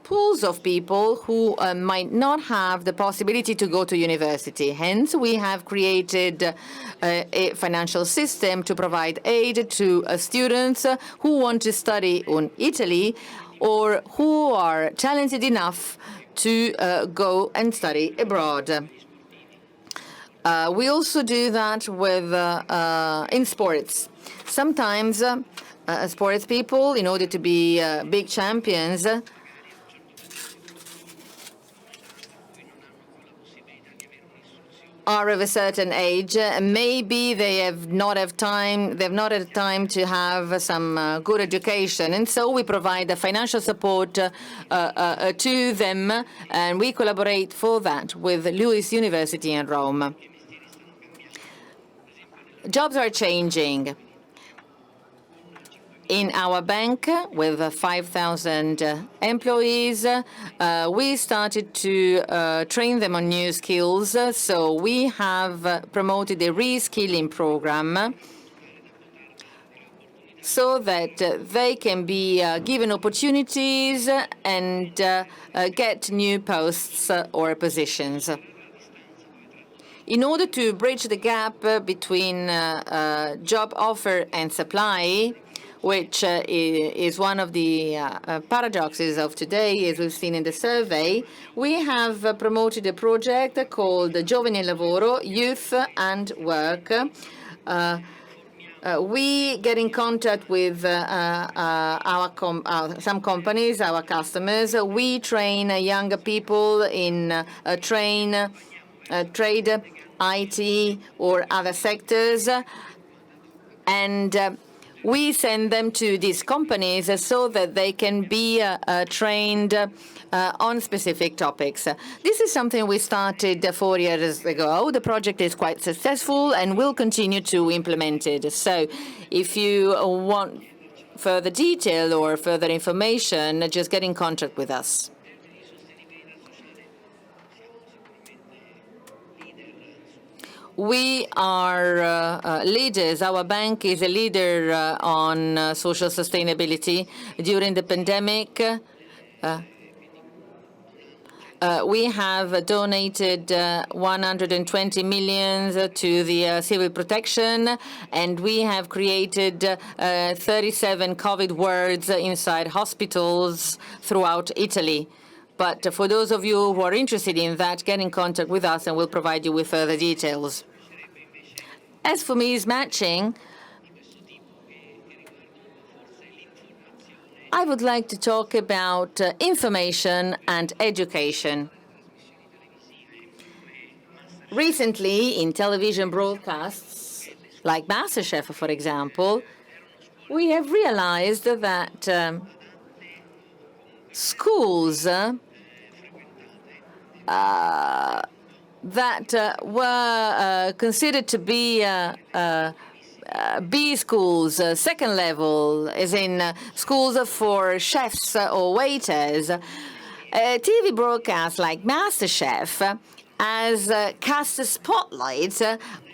pools of people who might not have the possibility to go to university. Hence, we have created a financial system to provide aid to students who want to study in Italy or who are talented enough to go and study abroad. We also do that with in sports. Sometimes sports people, in order to be big champions, are of a certain age. Maybe they have not had time to have some good education, and so we provide the financial support to them, and we collaborate for that with Lewis University in Rome. Jobs are changing. In our bank, with 5,000 employees, we started to train them on new skills. So we have promoted a reskilling program so that they can be given opportunities and get new posts or positions. in order to bridge the gap between job offer and supply, which is one of the paradoxes of today, as we've seen in the survey, we have promoted a project called Giovani e Lavoro, Youth and Work. We get in contact with some companies, our customers. We train younger people in trade, IT, or other sectors, and we send them to these companies so that they can be trained on specific topics. This is something we started 4 years ago. The project is quite successful and we'll continue to implement it. So if you want further detail or further information, just get in contact with us. We are leaders. Our bank is a leader on social sustainability. During the pandemic, we have donated 120 million to the civil protection, and we have created 37 COVID wards inside hospitals throughout Italy. But for those of you who are interested in that, get in contact with us and we'll provide you with further details. As for mismatching, I would like to talk about information and education. Recently, in television broadcasts, like MasterChef, for example, we have realized that schools that were considered to be B schools, second level, as in schools for chefs or waiters, TV broadcasts like MasterChef has cast a spotlight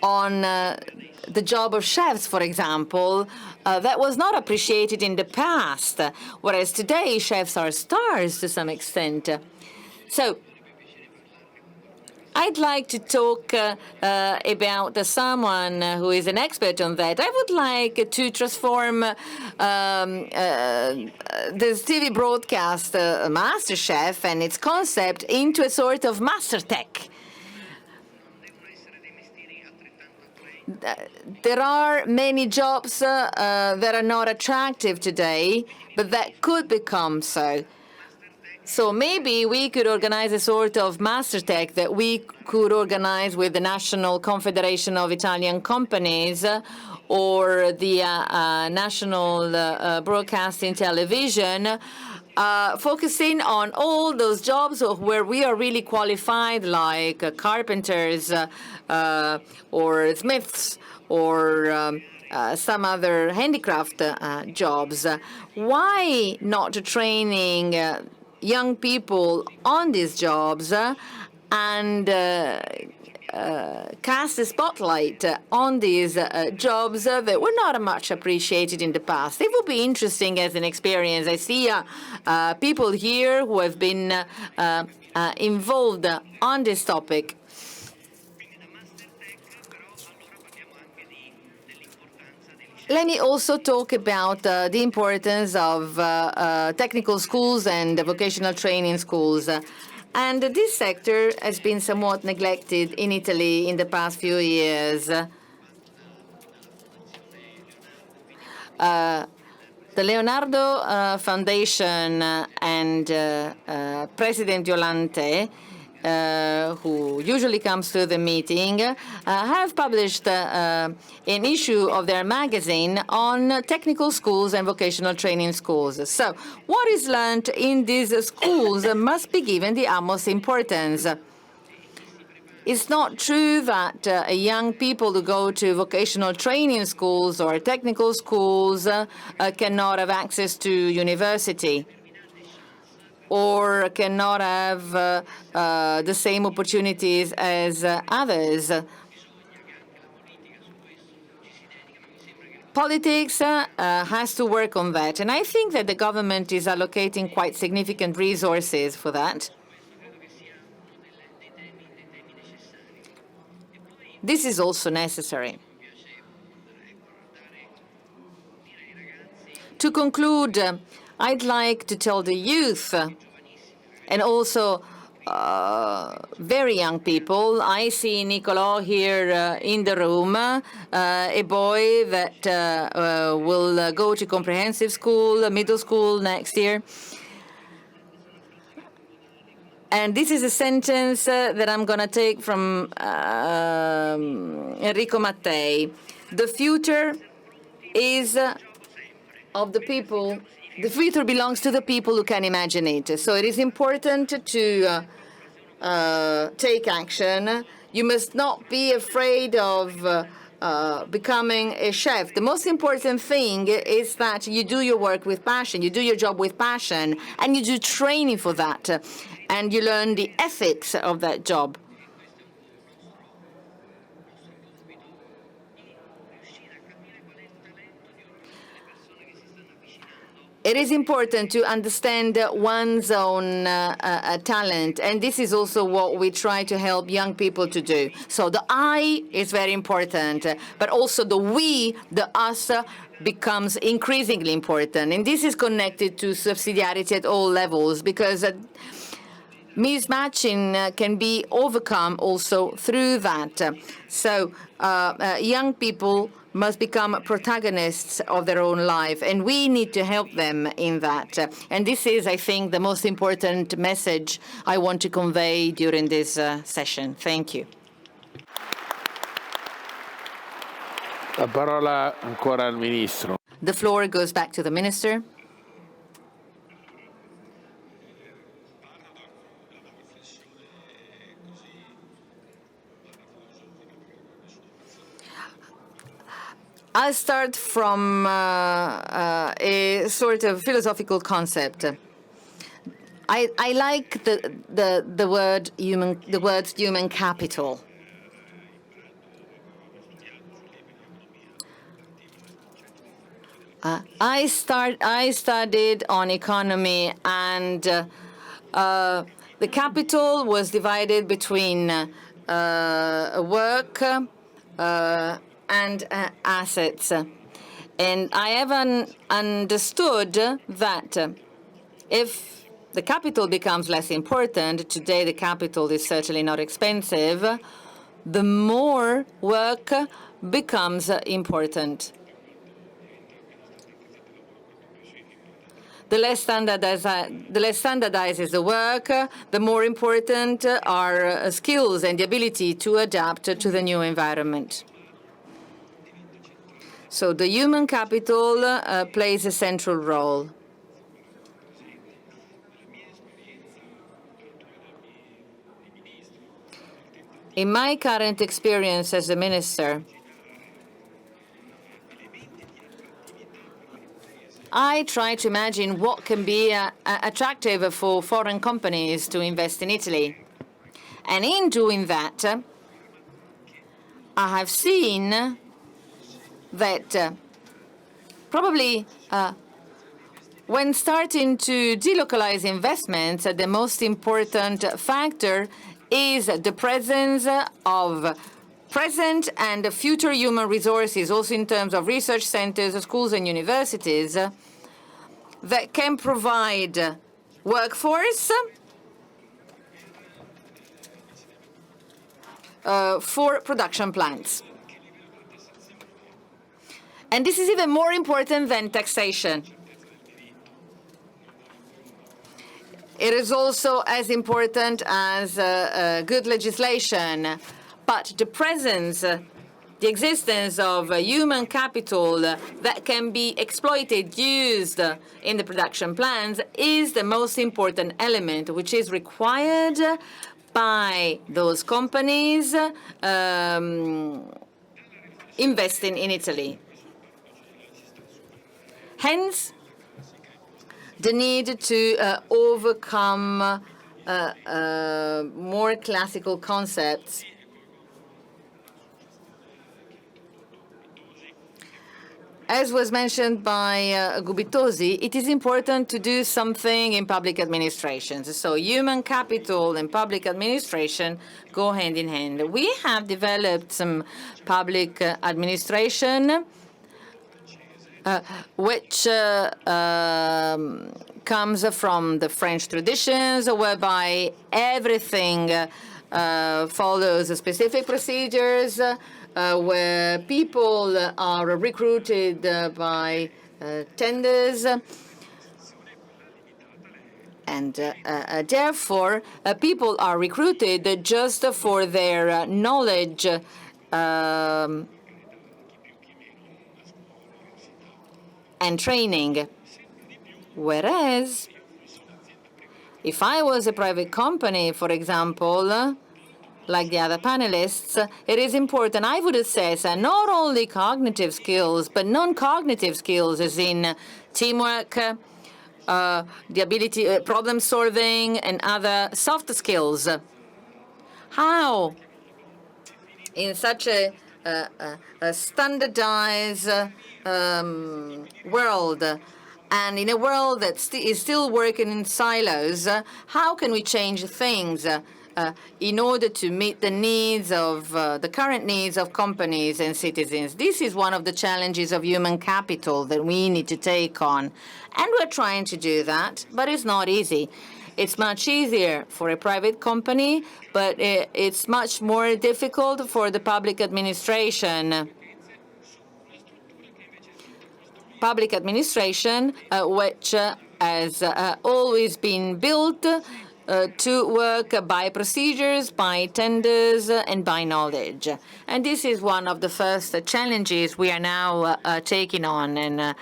on the job of chefs, for example, that was not appreciated in the past, whereas today chefs are stars to some extent. So I'd like to talk about someone who is an expert on that. I would like to transform this TV broadcast, MasterChef, and its concept into a sort of master tech. There are many jobs that are not attractive today, but that could become so. So maybe we could organize a sort of master tech that we could organize with the National Confederation of Italian Companies or the National Broadcasting Television, focusing on all those jobs where we are really qualified, like carpenters or smiths or some other handicraft jobs. Why not training young people on these jobs and cast a spotlight on these jobs that were not much appreciated in the past? It will be interesting as an experience. I see people here who have been involved on this topic. Let me also talk about the importance of technical schools and vocational training schools. And this sector has been somewhat neglected in Italy in the past few years. The Leonardo Foundation and President Violante, who usually comes to the meeting, have published an issue of their magazine on technical schools and vocational training schools. So what is learned in these schools must be given the utmost importance. It's not true that young people who go to vocational training schools or technical schools cannot have access to university or cannot have the same opportunities as others. Politics has to work on that, and I think that the government is allocating quite significant resources for that. this is also necessary. To conclude, I'd like to tell the youth and also very young people. I see Nicolò here in the room, a boy that will go to comprehensive school, middle school next year. And this is a sentence that I'm going to take from Enrico Mattei. The future is of the people. The future belongs to the people who can imagine it. So it is important to take action. You must not be afraid of becoming a chef. The most important thing is that you do your work with passion, you do your job with passion, and you do training for that, and you learn the ethics of that job. It is important to understand one's own talent, and this is also what we try to help young people to do. So the I is very important, but also the we, the us, becomes increasingly important. And this is connected to subsidiarity at all levels, because mismatching can be overcome also through that. So young people must become protagonists of their own life, and we need to help them in that. And this is, I think, the most important message I want to convey during this session. Thank you. La parola ancora al Ministro. The floor goes back to the Minister. I'll start from a sort of philosophical concept. I like the word human, the words human capital. I studied on economy, and the capital was divided between work and assets. And I have understood that if the capital becomes less important, today the capital is certainly not expensive, the more work becomes important. The less standardized is the work, the more important are skills and the ability to adapt to the new environment. So the human capital plays a central role. In my current experience as a minister, I try to imagine what can be attractive for foreign companies to invest in Italy. And in doing that, I have seen that probably when starting to delocalize investments, the most important factor is the presence of present and future human resources, also in terms of research centers, schools and universities, that can provide workforce for production plants. And this is even more important than taxation. It is also as important as good legislation. But the presence, the existence of human capital that can be exploited, used in the production plants is the most important element, which is required by those companies investing in Italy. Hence, the need to overcome more classical concepts. As was mentioned by Gubitosi, it is important to do something in public administrations. So human capital and public administration go hand in hand. We have developed some public administration which comes from the French traditions, whereby everything follows specific procedures, where people are recruited by tenders, and therefore people are recruited just for their knowledge and training. Whereas, if I was a private company, for example, like the other panelists, it is important I would assess not only cognitive skills, but non-cognitive skills, as in teamwork, the ability, problem solving, and other soft skills. How, in such a standardized world, and in a world that is still working in silos, how can we change things in order to meet the needs of the current needs of companies and citizens? This is one of the challenges of human capital that we need to take on. And we're trying to do that, but it's not easy. It's much easier for a private company, but it's much more difficult for the public administration. Public administration, which has always been built to work by procedures, by tenders, and by knowledge. And this is one of the first challenges we are now taking on, and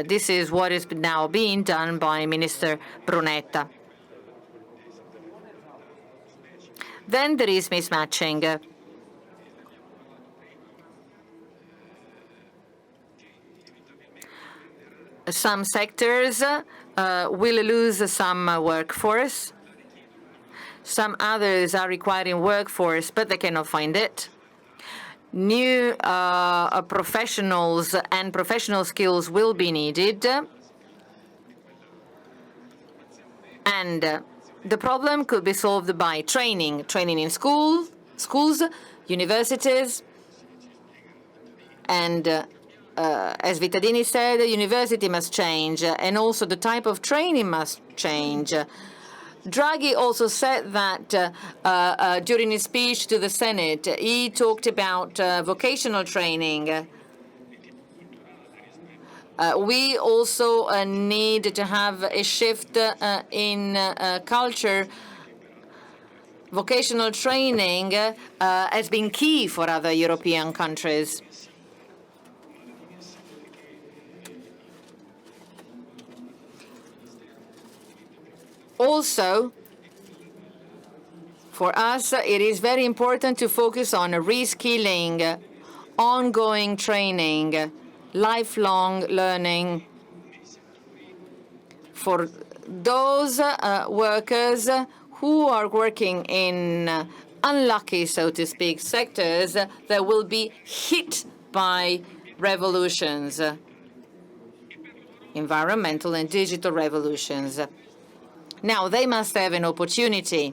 this is what is now being done by Minister Brunetta. Then there is mismatching. Some sectors will lose some workforce. Some others are requiring workforce, but they cannot find it. New professionals and professional skills will be needed. And the problem could be solved by training in schools, universities, and as Vittadini said, the university must change, and also the type of training must change. Draghi also said that during his speech to the Senate. He talked about vocational training. We also need to have a shift in culture. Vocational training has been key for other European countries. Also, for us, it is very important to focus on reskilling, ongoing training, lifelong learning for those workers who are working in unlucky, so to speak, sectors that will be hit by revolutions, environmental and digital revolutions. Now, they must have an opportunity.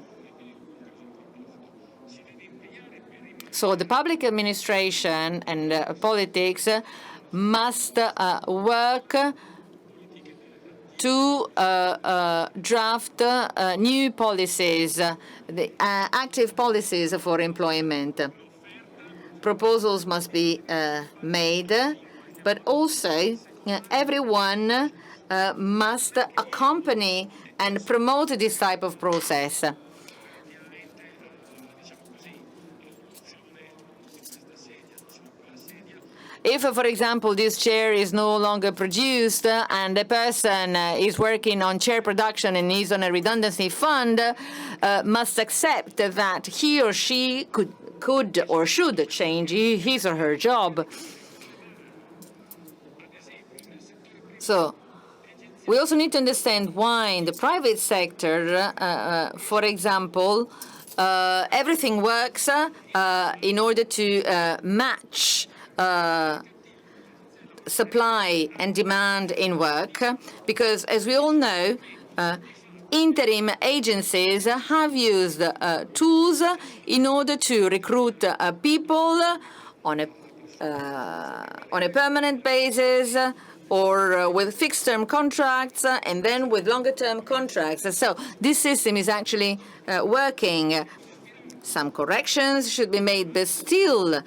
So the public administration and politics must work to draft new policies, active policies for employment. Proposals must be made, but also everyone must accompany and promote this type of process. If, for example, this chair is no longer produced and a person is working on chair production and is on a redundancy fund, must accept that he or she could or should change his or her job. So we also need to understand why in the private sector, for example, everything works in order to match supply and demand in work, because as we all know, interim agencies have used tools in order to recruit people on a permanent basis or with fixed-term contracts and then with longer-term contracts. So this system is actually working. Some corrections should be made, but still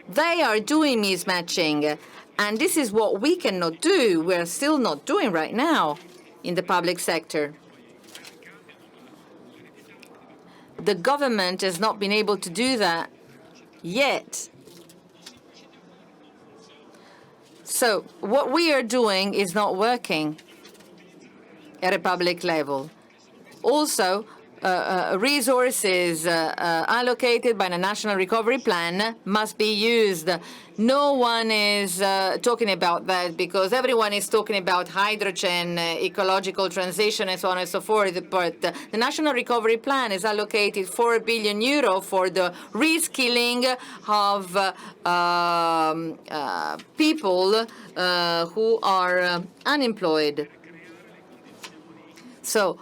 they are doing mismatching. And this is what we cannot do. We're still not doing right now in the public sector. The government has not been able to do that yet. So what we are doing is not working at a public level. Also, resources allocated by the National Recovery Plan must be used. No one is talking about that because everyone is talking about hydrogen, ecological transition, and so on and so forth. But the National Recovery Plan is allocated 4 billion euro for the reskilling of people who are unemployed. So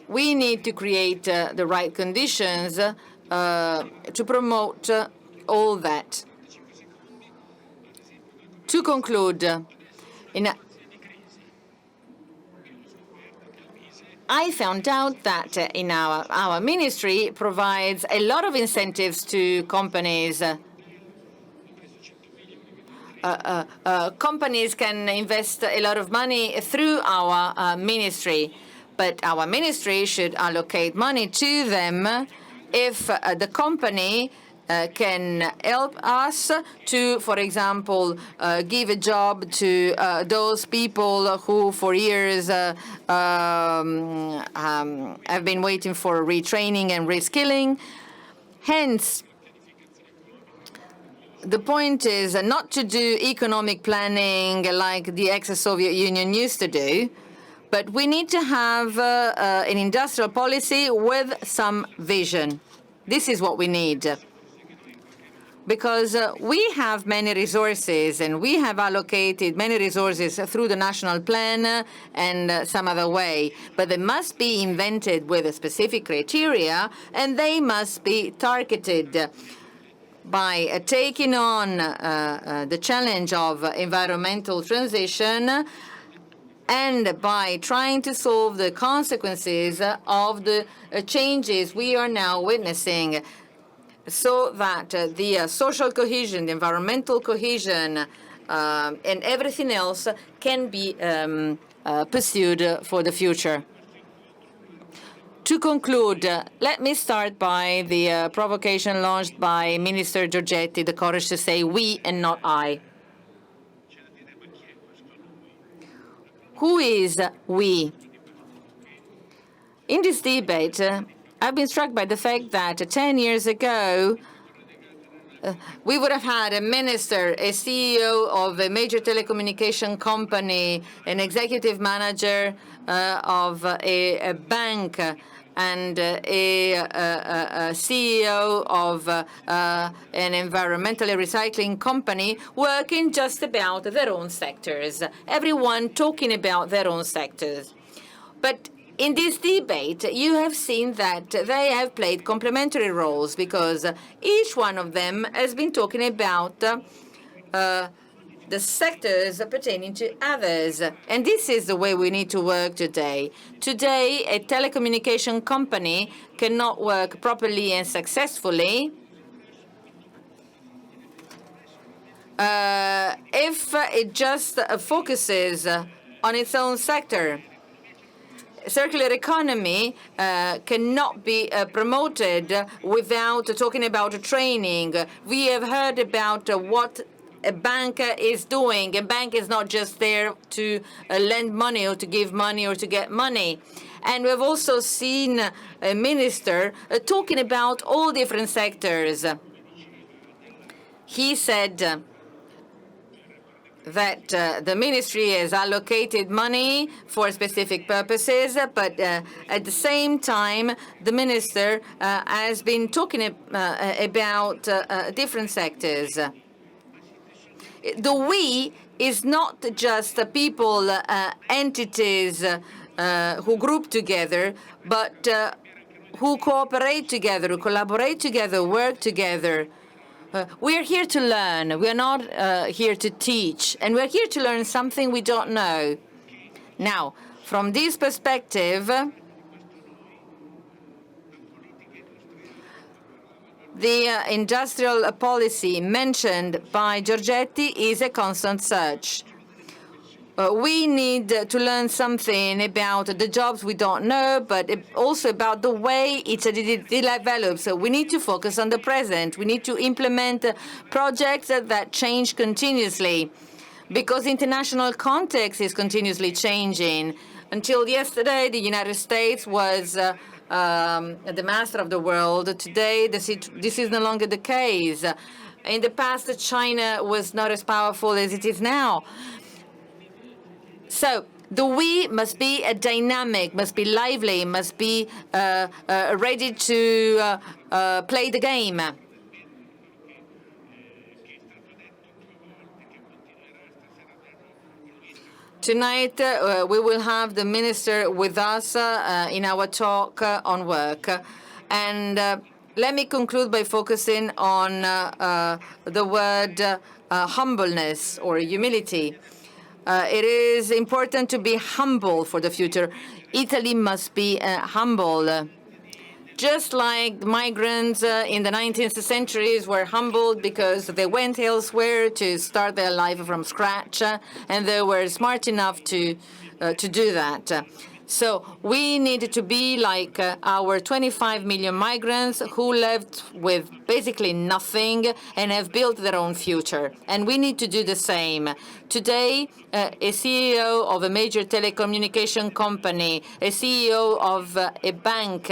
we need to create the right conditions to promote all that. To conclude, I found out that in our ministry provides a lot of incentives to companies. Companies can invest a lot of money through our ministry. But our ministry should allocate money to them if the company can help us to, for example, give a job to those people who for years have been waiting for retraining and reskilling. Hence, the point is not to do economic planning like the ex-Soviet Union used to do, but we need to have an industrial policy with some vision. This is what we need. Because we have many resources, and we have allocated many resources through the national plan and some other way. But they must be invented with a specific criteria, and they must be targeted by taking on the challenge of environmental transition and by trying to solve the consequences of the changes we are now witnessing, so that the social cohesion, the environmental cohesion, and everything else can be pursued for the future. To conclude, let me start by the provocation launched by Minister Giorgetti, the courage to say we and not I. Who is we? In this debate, I've been struck by the fact that 10 years ago, we would have had a minister, a CEO of a major telecommunication company, an executive manager of a bank, and a CEO of an environmentally recycling company working just about their own sectors, everyone talking about their own sectors. But in this debate, you have seen that they have played complementary roles because each one of them has been talking about the sectors pertaining to others. And this is the way we need to work today. Today, a telecommunication company cannot work properly and successfully if it just focuses on its own sector. Circular economy cannot be promoted without talking about training. We have heard about what a bank is doing. A bank is not just there to lend money or to give money or to get money. And we've also seen a minister talking about all different sectors. He said that the ministry has allocated money for specific purposes, but at the same time, the minister has been talking about different sectors. the we is not just people, entities who group together, but who cooperate together, who collaborate together, work together. We are here to learn. We are not here to teach. And we're here to learn something we don't know. Now, from this perspective, the industrial policy mentioned by Giorgetti is a constant search. We need to learn something about the jobs we don't know, but also about the way Italy develops. So we need to focus on the present. We need to implement projects that change continuously, because international context is continuously changing. Until yesterday, the United States was the master of the world. Today, this is no longer the case. In the past, China was not as powerful as it is now. So the we must be dynamic, must be lively, must be ready to play the game. Tonight, we will have the minister with us in our talk on work. And let me conclude by focusing on the word humbleness or humility. It is important to be humble for the future. Italy must be humble. Just like migrants in the 19th century were humbled because they went elsewhere to start their life from scratch, and they were smart enough to do that. So we need to be like our 25 million migrants who left with basically nothing and have built their own future. And we need to do the same. Today, a CEO of a major telecommunication company, a CEO of a bank,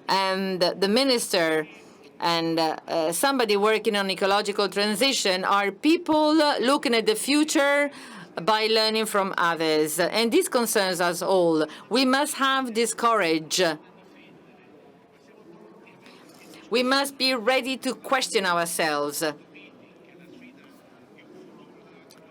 and the minister and somebody working on ecological transition are people looking at the future by learning from others. And this concerns us all. We must have this courage. We must be ready to question ourselves.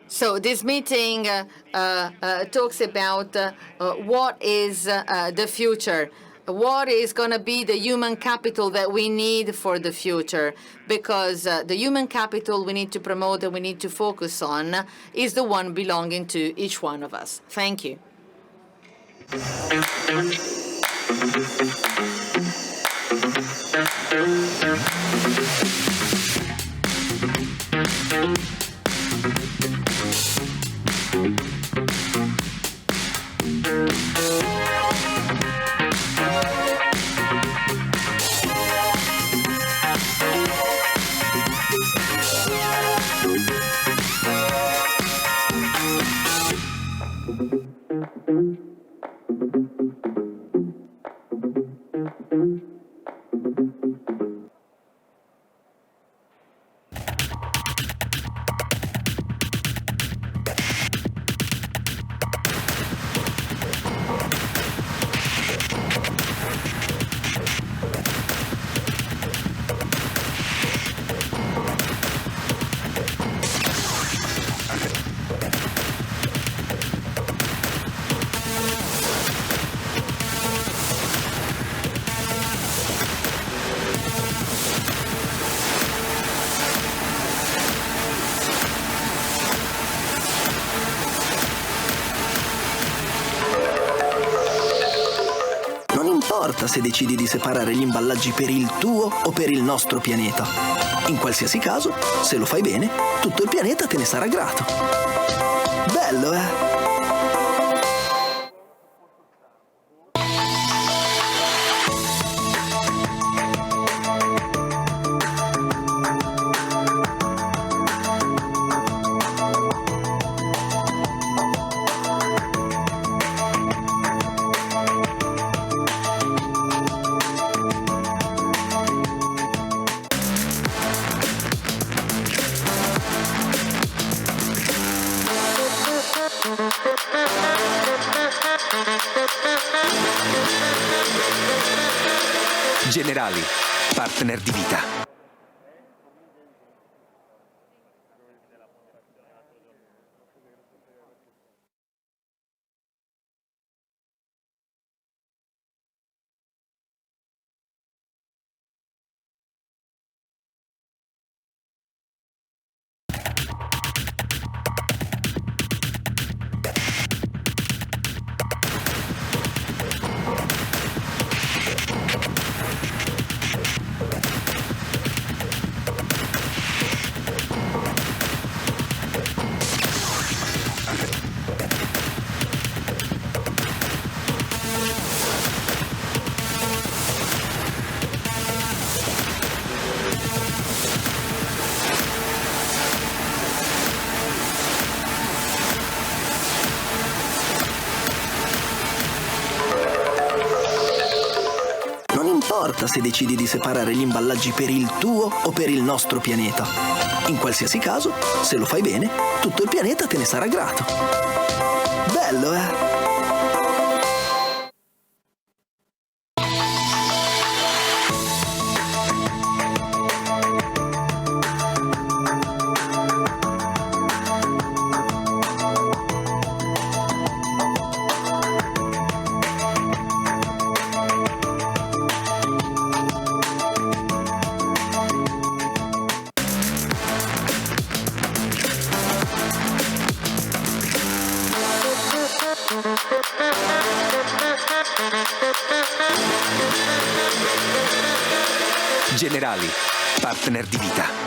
So this meeting talks about what is the future. What is going to be the human capital that we need for the future? Because the human capital we need to promote and we need to focus on is the one belonging to each one of us. Thank you. Se decidi di separare gli imballaggi per il tuo o per il nostro pianeta. In qualsiasi caso, se lo fai bene, tutto il pianeta te ne sarà grato. Bello, eh? Generali, partner di vita. importa se decidi di separare gli imballaggi per il tuo o per il nostro pianeta. In qualsiasi caso, se lo fai bene, tutto il pianeta te ne sarà grato. Bello, eh? Generali, partner di vita.